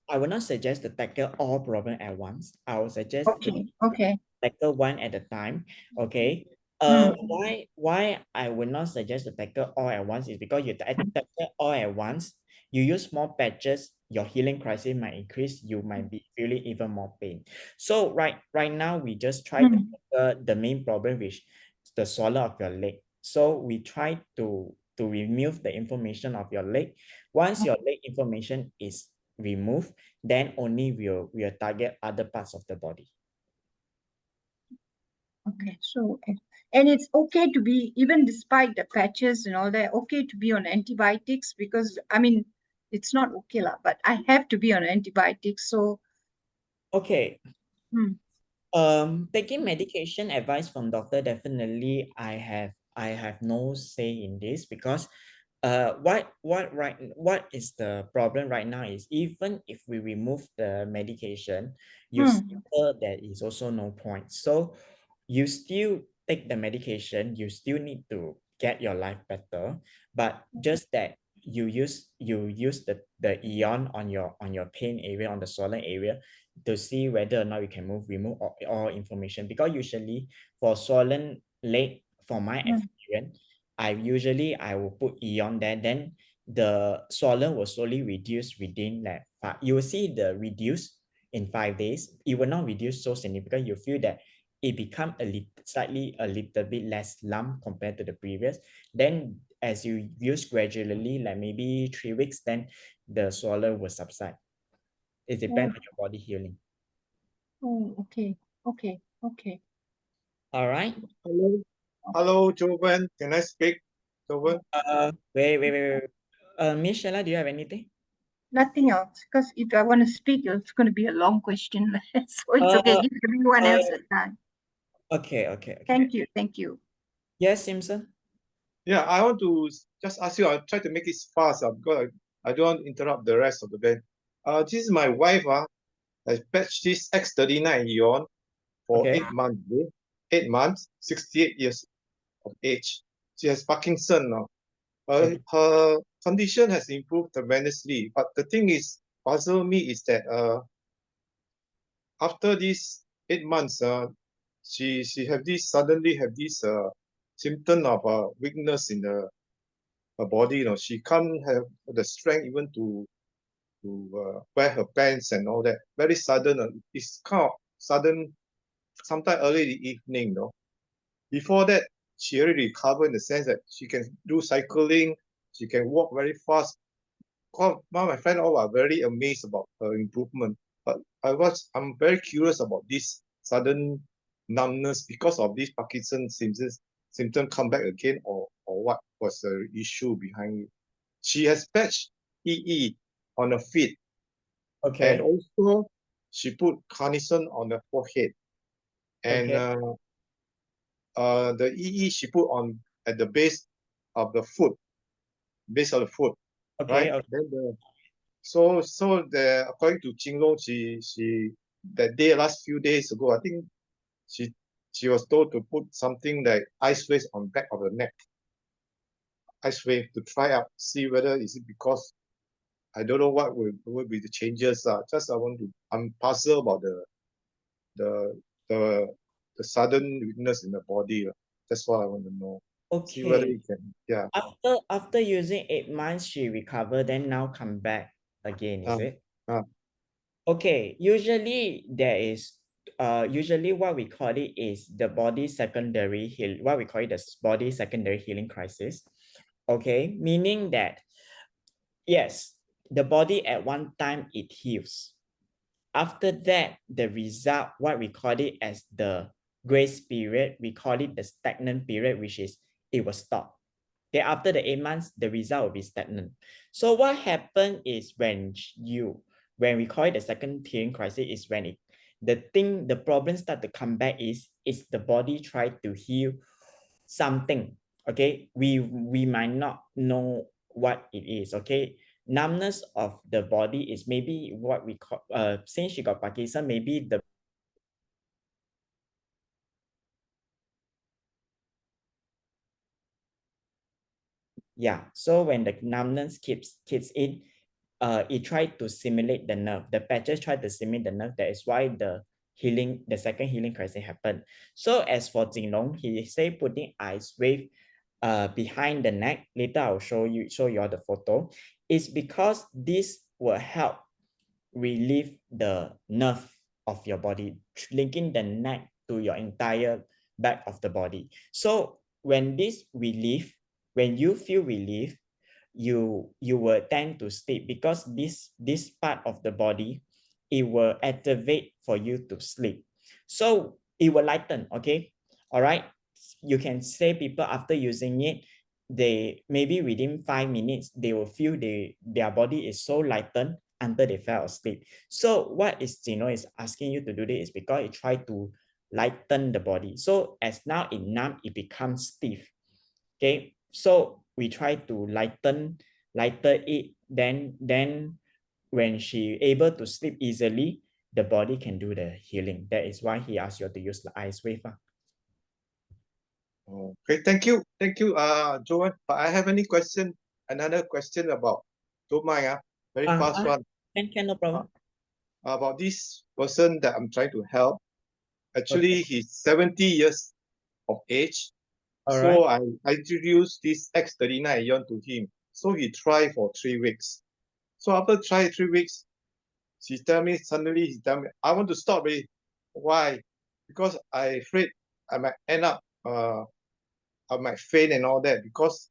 Speaker 1: not suggest to tackle all problem at once. I will suggest to
Speaker 5: Okay.
Speaker 1: tackle one at a time. Okay. Why I would not suggest to tackle all at once is because you tackle all at once, you use more patches, your healing crisis might increase, you might be feeling even more pain. So right now we just try to tackle the main problem, which is the swallow of your leg. So we try to remove the inflammation of your leg. Once your leg inflammation is removed, then only we'll target other parts of the body.
Speaker 5: Okay, so and it's okay to be, even despite the patches and all that, okay to be on antibiotics, because I mean it's not okay lah, but I have to be on antibiotics. So
Speaker 1: okay. Taking medication advice from doctor, definitely I have no say in this, because what is the problem right now is, even if we remove the medication, you still there is also no point. So you still take the medication, you still need to get your life better, but just that you use the ion on your pain area, on the swollen area, to see whether or not we can remove all inflammation. Because usually for swollen leg, for my experience, I will put ion there, then the swollen will slowly reduce within that. You will see the reduce in 5 days. It will not reduce so significant. You feel that it become a little bit less lump compared to the previous. Then as you use gradually, like maybe 3 weeks, then the swollen will subside. It depends on your body healing.
Speaker 5: Oh, okay.
Speaker 1: All right.
Speaker 6: Hello, Jovan. Can I speak, Jovan?
Speaker 1: Wait. Miss Sheila, do you have anything?
Speaker 5: Nothing else, because if I want to speak, it's going to be a long question. So it's okay. Give everyone else a time.
Speaker 1: Okay.
Speaker 5: Thank you.
Speaker 1: Yes, Simpson.
Speaker 6: Yeah, I want to just ask you. I'll try to make it fast because I don't want to interrupt the rest of the band. This is my wife. I patched this X39 ion for 8 months. 8 months, 68 years of age. She has Parkinson now. Her condition has improved tremendously. But the thing is, puzzle me is that after these 8 months, she suddenly have this symptom of weakness in her body. She can't have the strength even to wear her pants and all that. Very sudden. It's kind of sudden, sometime early in the evening. Before that, she already recovered in the sense that she can do cycling, she can walk very fast. My friends all are very amazed about her improvement. But I'm very curious about this sudden numbness because of this Parkinson's symptom come back again, or what was the issue behind it. She has patched EE on her feet. And also she put carnation on the forehead. And the EE she put on at the base of the foot. Right? Then so according to Jinlong, she that day, last few days ago, I think she was told to put something like ice wave on back of the neck. Ice wave to try out, see whether is it because I don't know what will be the changes. I'm puzzled about the sudden weakness in the body. That's what I want to know. See whether you can,
Speaker 1: After using 8 months, she recovered, then now come back again, is it? Okay, usually there is usually what we call it is the body secondary healing crisis. Okay, meaning that yes, the body at one time it heals. After that, the result, what we call it as the grace period, we call it the stagnant period, which is it will stop. Okay, after the 8 months, the result will be stagnant. So what happened is when we call it the second healing crisis, is when the problem start to come back is the body try to heal something. Okay, we might not know what it is. Okay, numbness of the body is maybe what we call since she got Parkinson, maybe the so when the numbness kicks in, it tried to simulate the nerve. The patches try to simulate the nerve. That is why the second healing crisis happened. So as for Jinlong, he say putting ice wave behind the neck. Later I'll show you all the photo. It's because this will help relieve the nerve of your body, linking the neck to your entire back of the body. So when you feel relief, you will tend to sleep, because this part of the body, it will activate for you to sleep. So it will lighten. Okay, all right. You can say people after using it, they maybe within 5 minutes they will feel their body is so lightened until they fell asleep. So what is Jinlong is asking you to do this is because it try to lighten the body. So as now it numb, it becomes stiff. Okay, so we try to lighten it. Then when she able to sleep easily, the body can do the healing. That is why he asked you to use the ice wave.
Speaker 6: Okay, thank you, Joanne. But I have another question about, don't mind, very fast one.
Speaker 1: Can, no problem.
Speaker 6: About this person that I'm trying to help. Actually, he's 70 years of age. So I introduced this X39 ion to him. So he tried for 3 weeks. So after try 3 weeks, he tell me, I want to stop it. Why? Because I afraid I might end up, I might faint and all that, because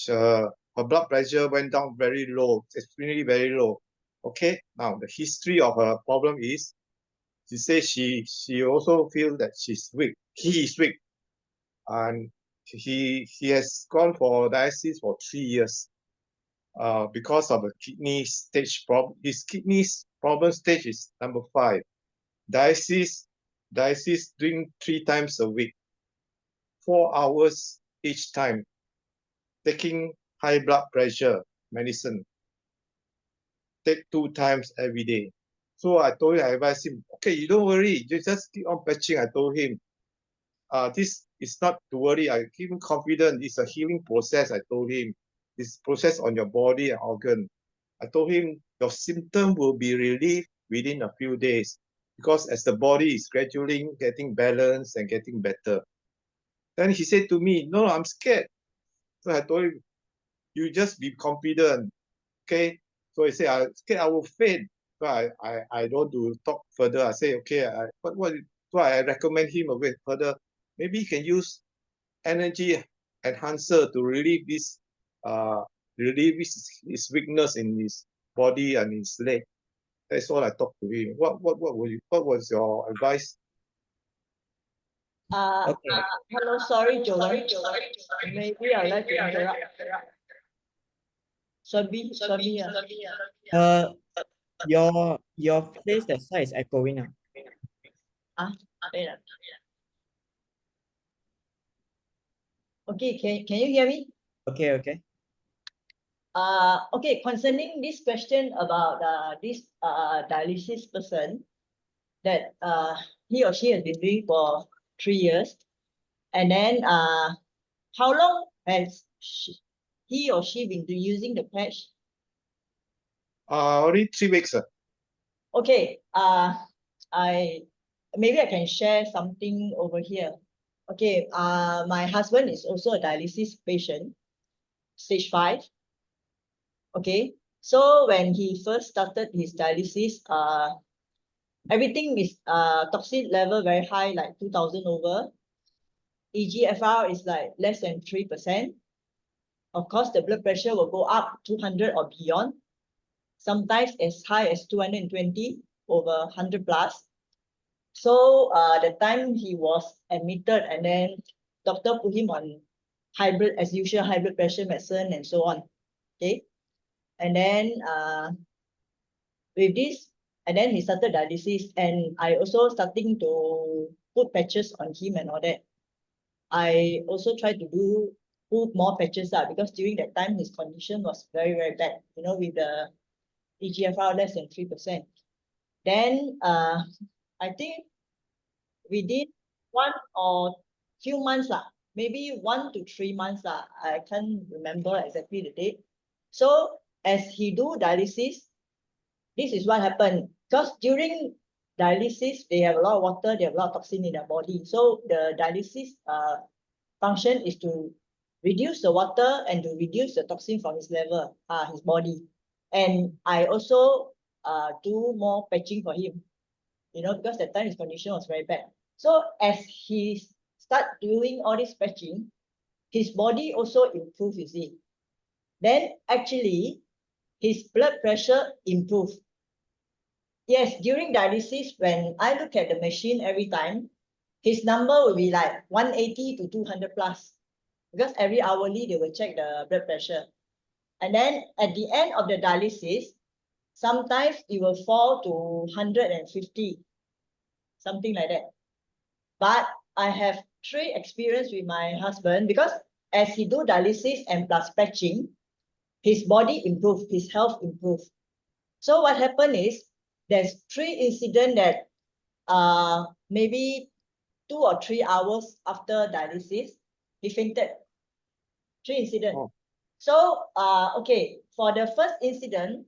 Speaker 6: her blood pressure went down very low, extremely very low. Okay, now the history of her problem is, she says she also feels that she's weak. He is weak, and he has gone for dialysis for 3 years because of a kidney stage problem. His kidney's problem stage is number 5. Dialysis doing 3 times a week, 4 hours each time, taking high blood pressure medicine, take 2 times every day. So I advised him, okay, you don't worry, you just keep on patching. I told him, this is not to worry. I keep him confident. It's a healing process. I told him, it's process on your body and organ. I told him your symptom will be relieved within a few days, because as the body is gradually getting balanced and getting better. Then he said to me, no, I'm scared. So I told him, you just be confident. Okay. So he said, I'm scared I will faint. So I don't want to talk further. I say, okay, so I recommend him a bit further. Maybe he can use energy enhancer to relieve his weakness in his body and his leg. That's all I talked to him. What was your advice?
Speaker 7: Hello, sorry, Joanne. Maybe I'd like to interrupt. Sabi.
Speaker 1: Your place, that side is echoing now.
Speaker 7: Okay, can you hear me?
Speaker 1: Okay.
Speaker 7: Okay, concerning this question about this dialysis person that he or she has been doing for 3 years, and then how long has he or she been using the patch?
Speaker 6: Only 3 weeks.
Speaker 7: Okay, maybe I can share something over here. Okay, my husband is also a dialysis patient, stage 5. Okay, so when he first started his dialysis, everything is toxin level very high, like 2000 over. EGFR is like less than 3%. Of course, the blood pressure will go up 200 or beyond, sometimes as high as 220 over 100 plus. So the time he was admitted, and then doctor put him on hybrid, as usual, high blood pressure medicine and so on. Okay. And then with this, and then he started dialysis, and I also starting to put patches on him and all that. I also tried to put more patches because during that time his condition was very, very bad, you know, with the EGFR less than 3%. Then I think within 1 or few months, maybe 1 to 3 months, I can't remember exactly the date. So as he do dialysis, this is what happened. Because during dialysis, they have a lot of water, they have a lot of toxin in their body. So the dialysis function is to reduce the water and to reduce the toxin from his level, his body. And I also do more patching for him, you know, because that time his condition was very bad. So as he start doing all this patching, his body also improved, you see. Then actually, his blood pressure improved. Yes, during dialysis, when I look at the machine every time, his number will be like 180 to 200 plus. Because every hourly, they will check the blood pressure. And then at the end of the dialysis, sometimes it will fall to 150, something like that. But I have 3 experience with my husband, because as he do dialysis and plus patching, his body improved, his health improved. So what happened is, there's 3 incidents that maybe 2 or 3 hours after dialysis, he fainted. 3 incidents. Oh. So, okay, for the first incident,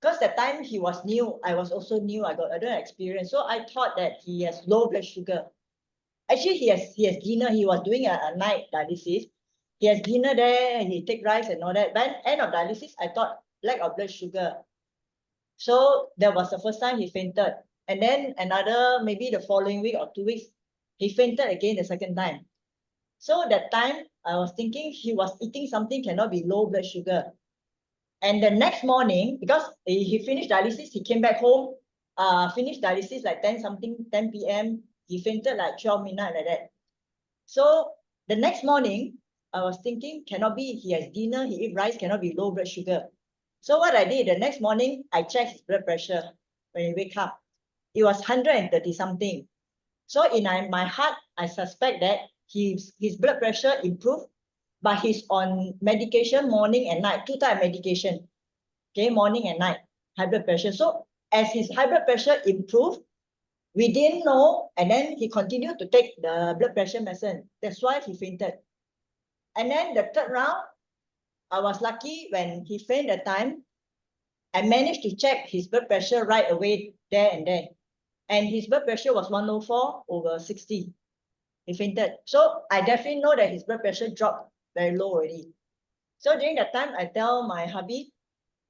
Speaker 7: because the time he was new, I was also new, I don't have experience. So I thought that he has low blood sugar. Actually, he has dinner, he was doing a night dialysis. He has dinner there, he take rice and all that. But end of dialysis, I thought lack of blood sugar. So that was the first time he fainted. And then another, maybe the following week or 2 weeks, he fainted again the second time. So that time, I was thinking he was eating something cannot be low blood sugar. And the next morning, because he finished dialysis, he came back home, finished dialysis like 10 p.m. He fainted like 12 midnight like that. So the next morning, I was thinking cannot be, he has dinner, he eat rice, cannot be low blood sugar. So what I did, the next morning, I checked his blood pressure when he wake up. It was 130 something. So in my heart, I suspect that his blood pressure improved, but he's on medication morning and night, 2 times medication. Okay, morning and night, high blood pressure. So as his high blood pressure improved, we didn't know, and then he continued to take the blood pressure medicine. That's why he fainted. And then the third round, I was lucky when he fainted that time, I managed to check his blood pressure right away there and then. And his blood pressure was 104/60. He fainted. So I definitely know that his blood pressure dropped very low already. So during that time, I tell my hubby,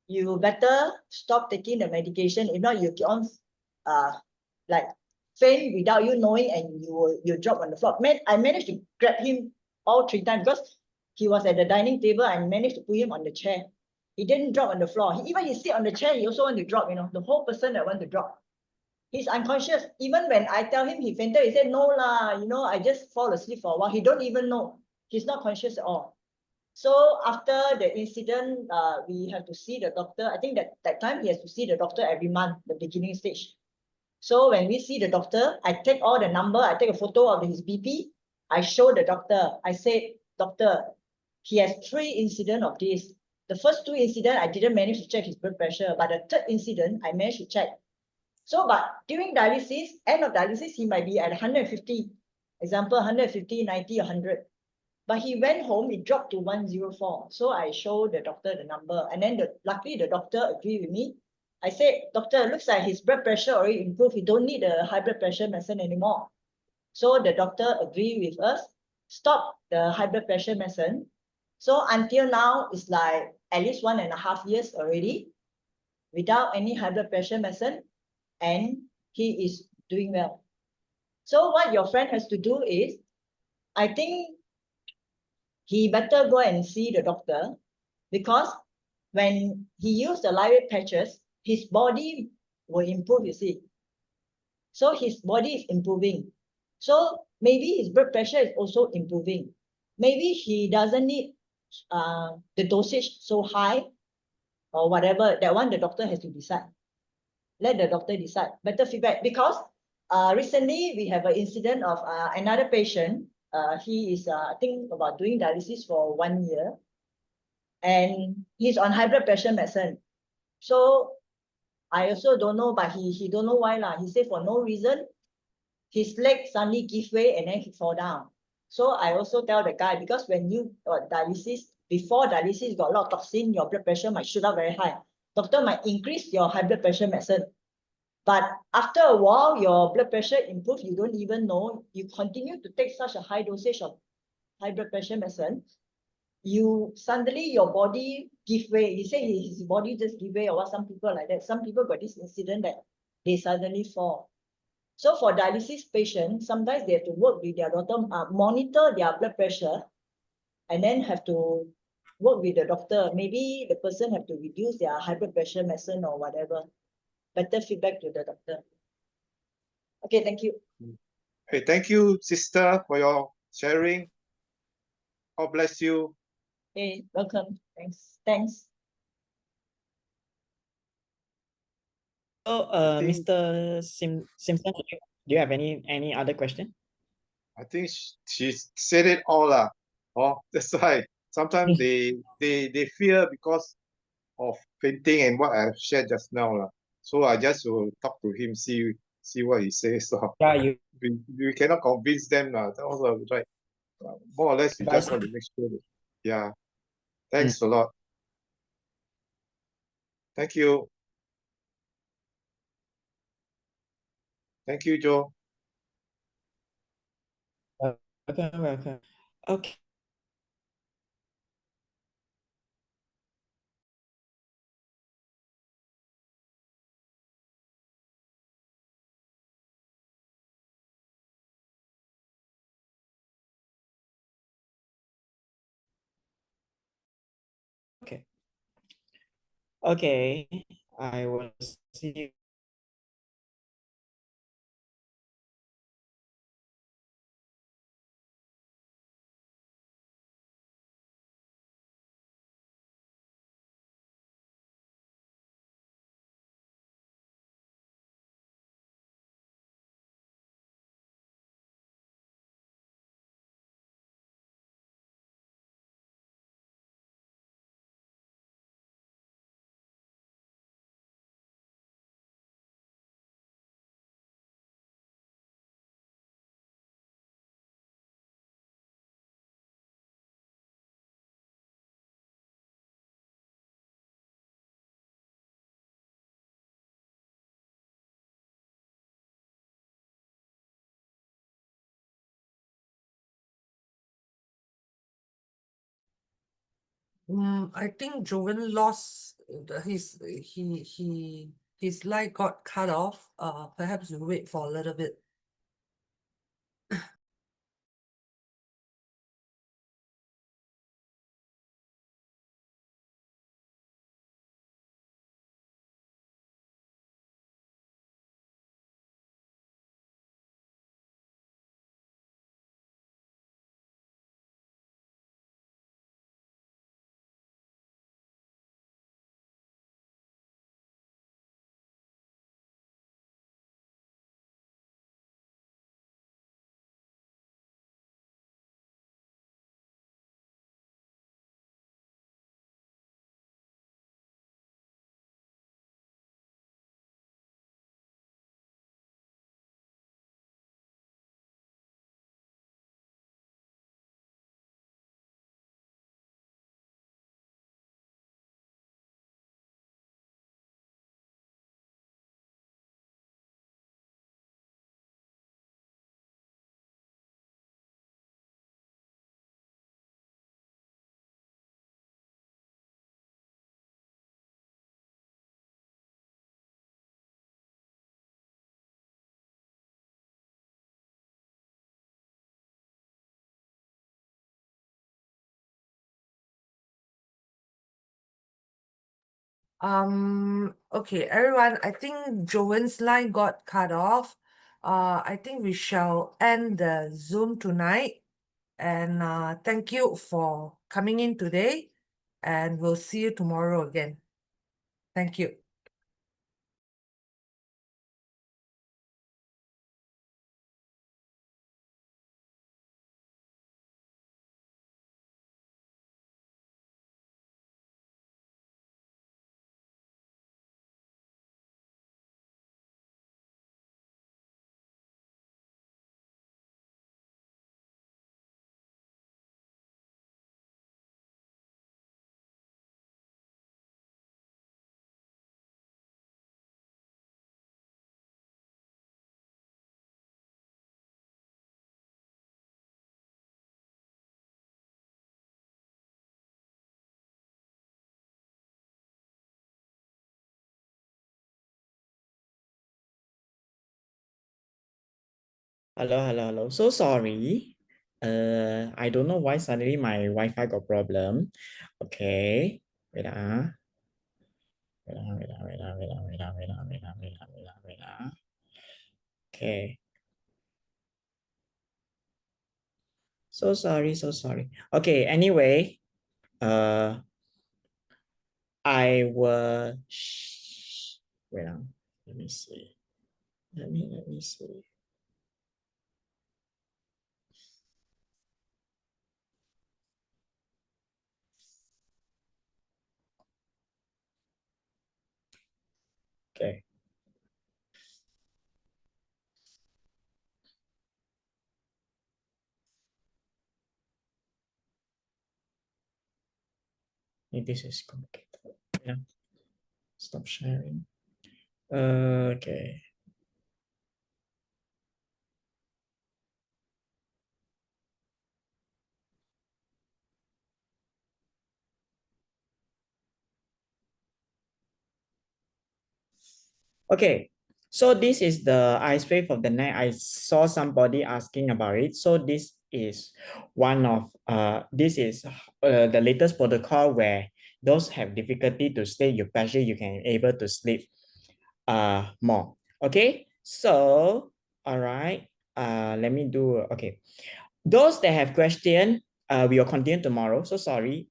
Speaker 7: you better stop taking the medication. If not, you keep on like faint without you knowing, and you drop on the floor. I managed to grab him all 3 times because he was at the dining table. I managed to put him on the chair. He didn't drop on the floor. He sit on the chair, he also want to drop, you know, the whole person that want to drop. He's unconscious. Even when I tell him he fainted, he said, no lah, you know, I just fall asleep for a while. He don't even know. He's not conscious at all. So after the incident, we have to see the doctor. I think that time he has to see the doctor every month, the beginning stage. So when we see the doctor, I take all the number, I take a photo of his BP, I show the doctor. I say, doctor, he has 3 incidents of this. The first 2 incidents, I didn't manage to check his blood pressure, but the 3rd incident, I managed to check. So, but during dialysis, end of dialysis, he might be at 150. Example, 150, 90, 100. But he went home, it dropped to 104. So I showed the doctor the number. And then luckily the doctor agreed with me. I said, doctor, it looks like his blood pressure already improved. He don't need the high blood pressure medicine anymore. So the doctor agreed with us, stop the high blood pressure medicine. So until now, it's like at least 1.5 years already without any high blood pressure medicine, and he is doing well. So what your friend has to do is, I think he better go and see the doctor, because when he used the LifeWave patches, his body will improve, you see. So his body is improving. So maybe his blood pressure is also improving. maybe he doesn't need the dosage so high or whatever. That one the doctor has to decide. Let the doctor decide. Better feedback, because recently we have an incident of another patient. He is I think about doing dialysis for 1 year, and he's on high blood pressure medicine. So I also don't know, but he don't know why lah. He said for no reason, his leg suddenly give way and then he fall down. So I also tell the guy, because when you dialysis, before dialysis, you got a lot of toxin, your blood pressure might shoot up very high. Doctor might increase your high blood pressure medicine. But after a while, your blood pressure improves, you don't even know. You continue to take such a high dosage of high blood pressure medicine, you suddenly your body give way. He said his body just give way, or what, some people like that. Some people got this incident that they suddenly fall. So for dialysis patients, sometimes they have to work with their doctor, monitor their blood pressure, and then have to work with the doctor. Maybe the person have to reduce their high blood pressure medicine or whatever. Better feedback to the doctor. Okay, thank you.
Speaker 6: Hey, thank you, sister, for your sharing. God bless you.
Speaker 7: Hey, welcome. Thanks. Thanks.
Speaker 1: So,
Speaker 6: I think-
Speaker 1: Mr. Simpson, do you have any other question?
Speaker 6: I think she said it all lah. Oh, that's why sometimes they fear because of fainting and what I've shared just now lah. So I just will talk to him, see what he says. So
Speaker 1: Yeah,
Speaker 6: we cannot convince them lah. That was right. More or less, we just
Speaker 1: Advice.
Speaker 6: want to make sure that, yeah. Thanks a lot. Thank you. Thank you, Joe.
Speaker 1: Welcome. Okay. Okay. Okay, I will see.
Speaker 2: I think Joven lost his line got cut off. Perhaps we wait for a little bit. Okay, everyone, I think Joan's line got cut off. I think we shall end the Zoom tonight. And thank you for coming in today. And we'll see you tomorrow again. Thank you.
Speaker 1: Hello. So sorry. I don't know why suddenly my Wi-Fi got problem. Okay. Wait. Okay. So sorry. Okay, anyway, I will wait. Let me see. Let me see. Okay. This is complicated. Yeah. Stop sharing. Okay. Okay, so this is the ice wave of the night. I saw somebody asking about it. So this is one of this is the latest protocol where those have difficulty to stay your pressure, you can able to sleep more. Okay, so all right, let me do okay. Those that have question, we will continue tomorrow. So sorry,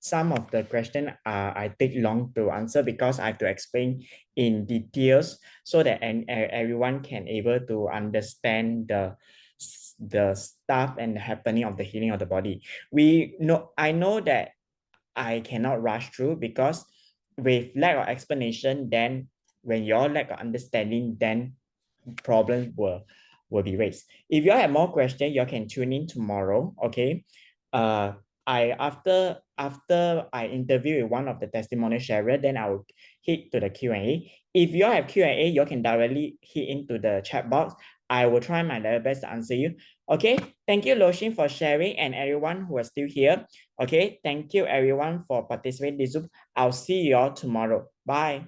Speaker 1: some of the question I take long to answer because I have to explain in details so that everyone can able to understand the stuff and the happening of the healing of the body. I know that I cannot rush through because with lack of explanation, then when you all lack of understanding, then problems will be raised. If you all have more questions, you all can tune in tomorrow. Okay. After I interview with one of the testimonial sharer, then I will hit to the Q&A. If you all have Q&A, you all can directly hit into the chat box. I will try my level best to answer you. Okay. Thank you, Lo-Shin, for sharing and everyone who is still here. Okay. Thank you, everyone, for participating in this Zoom. I'll see you all tomorrow. Bye.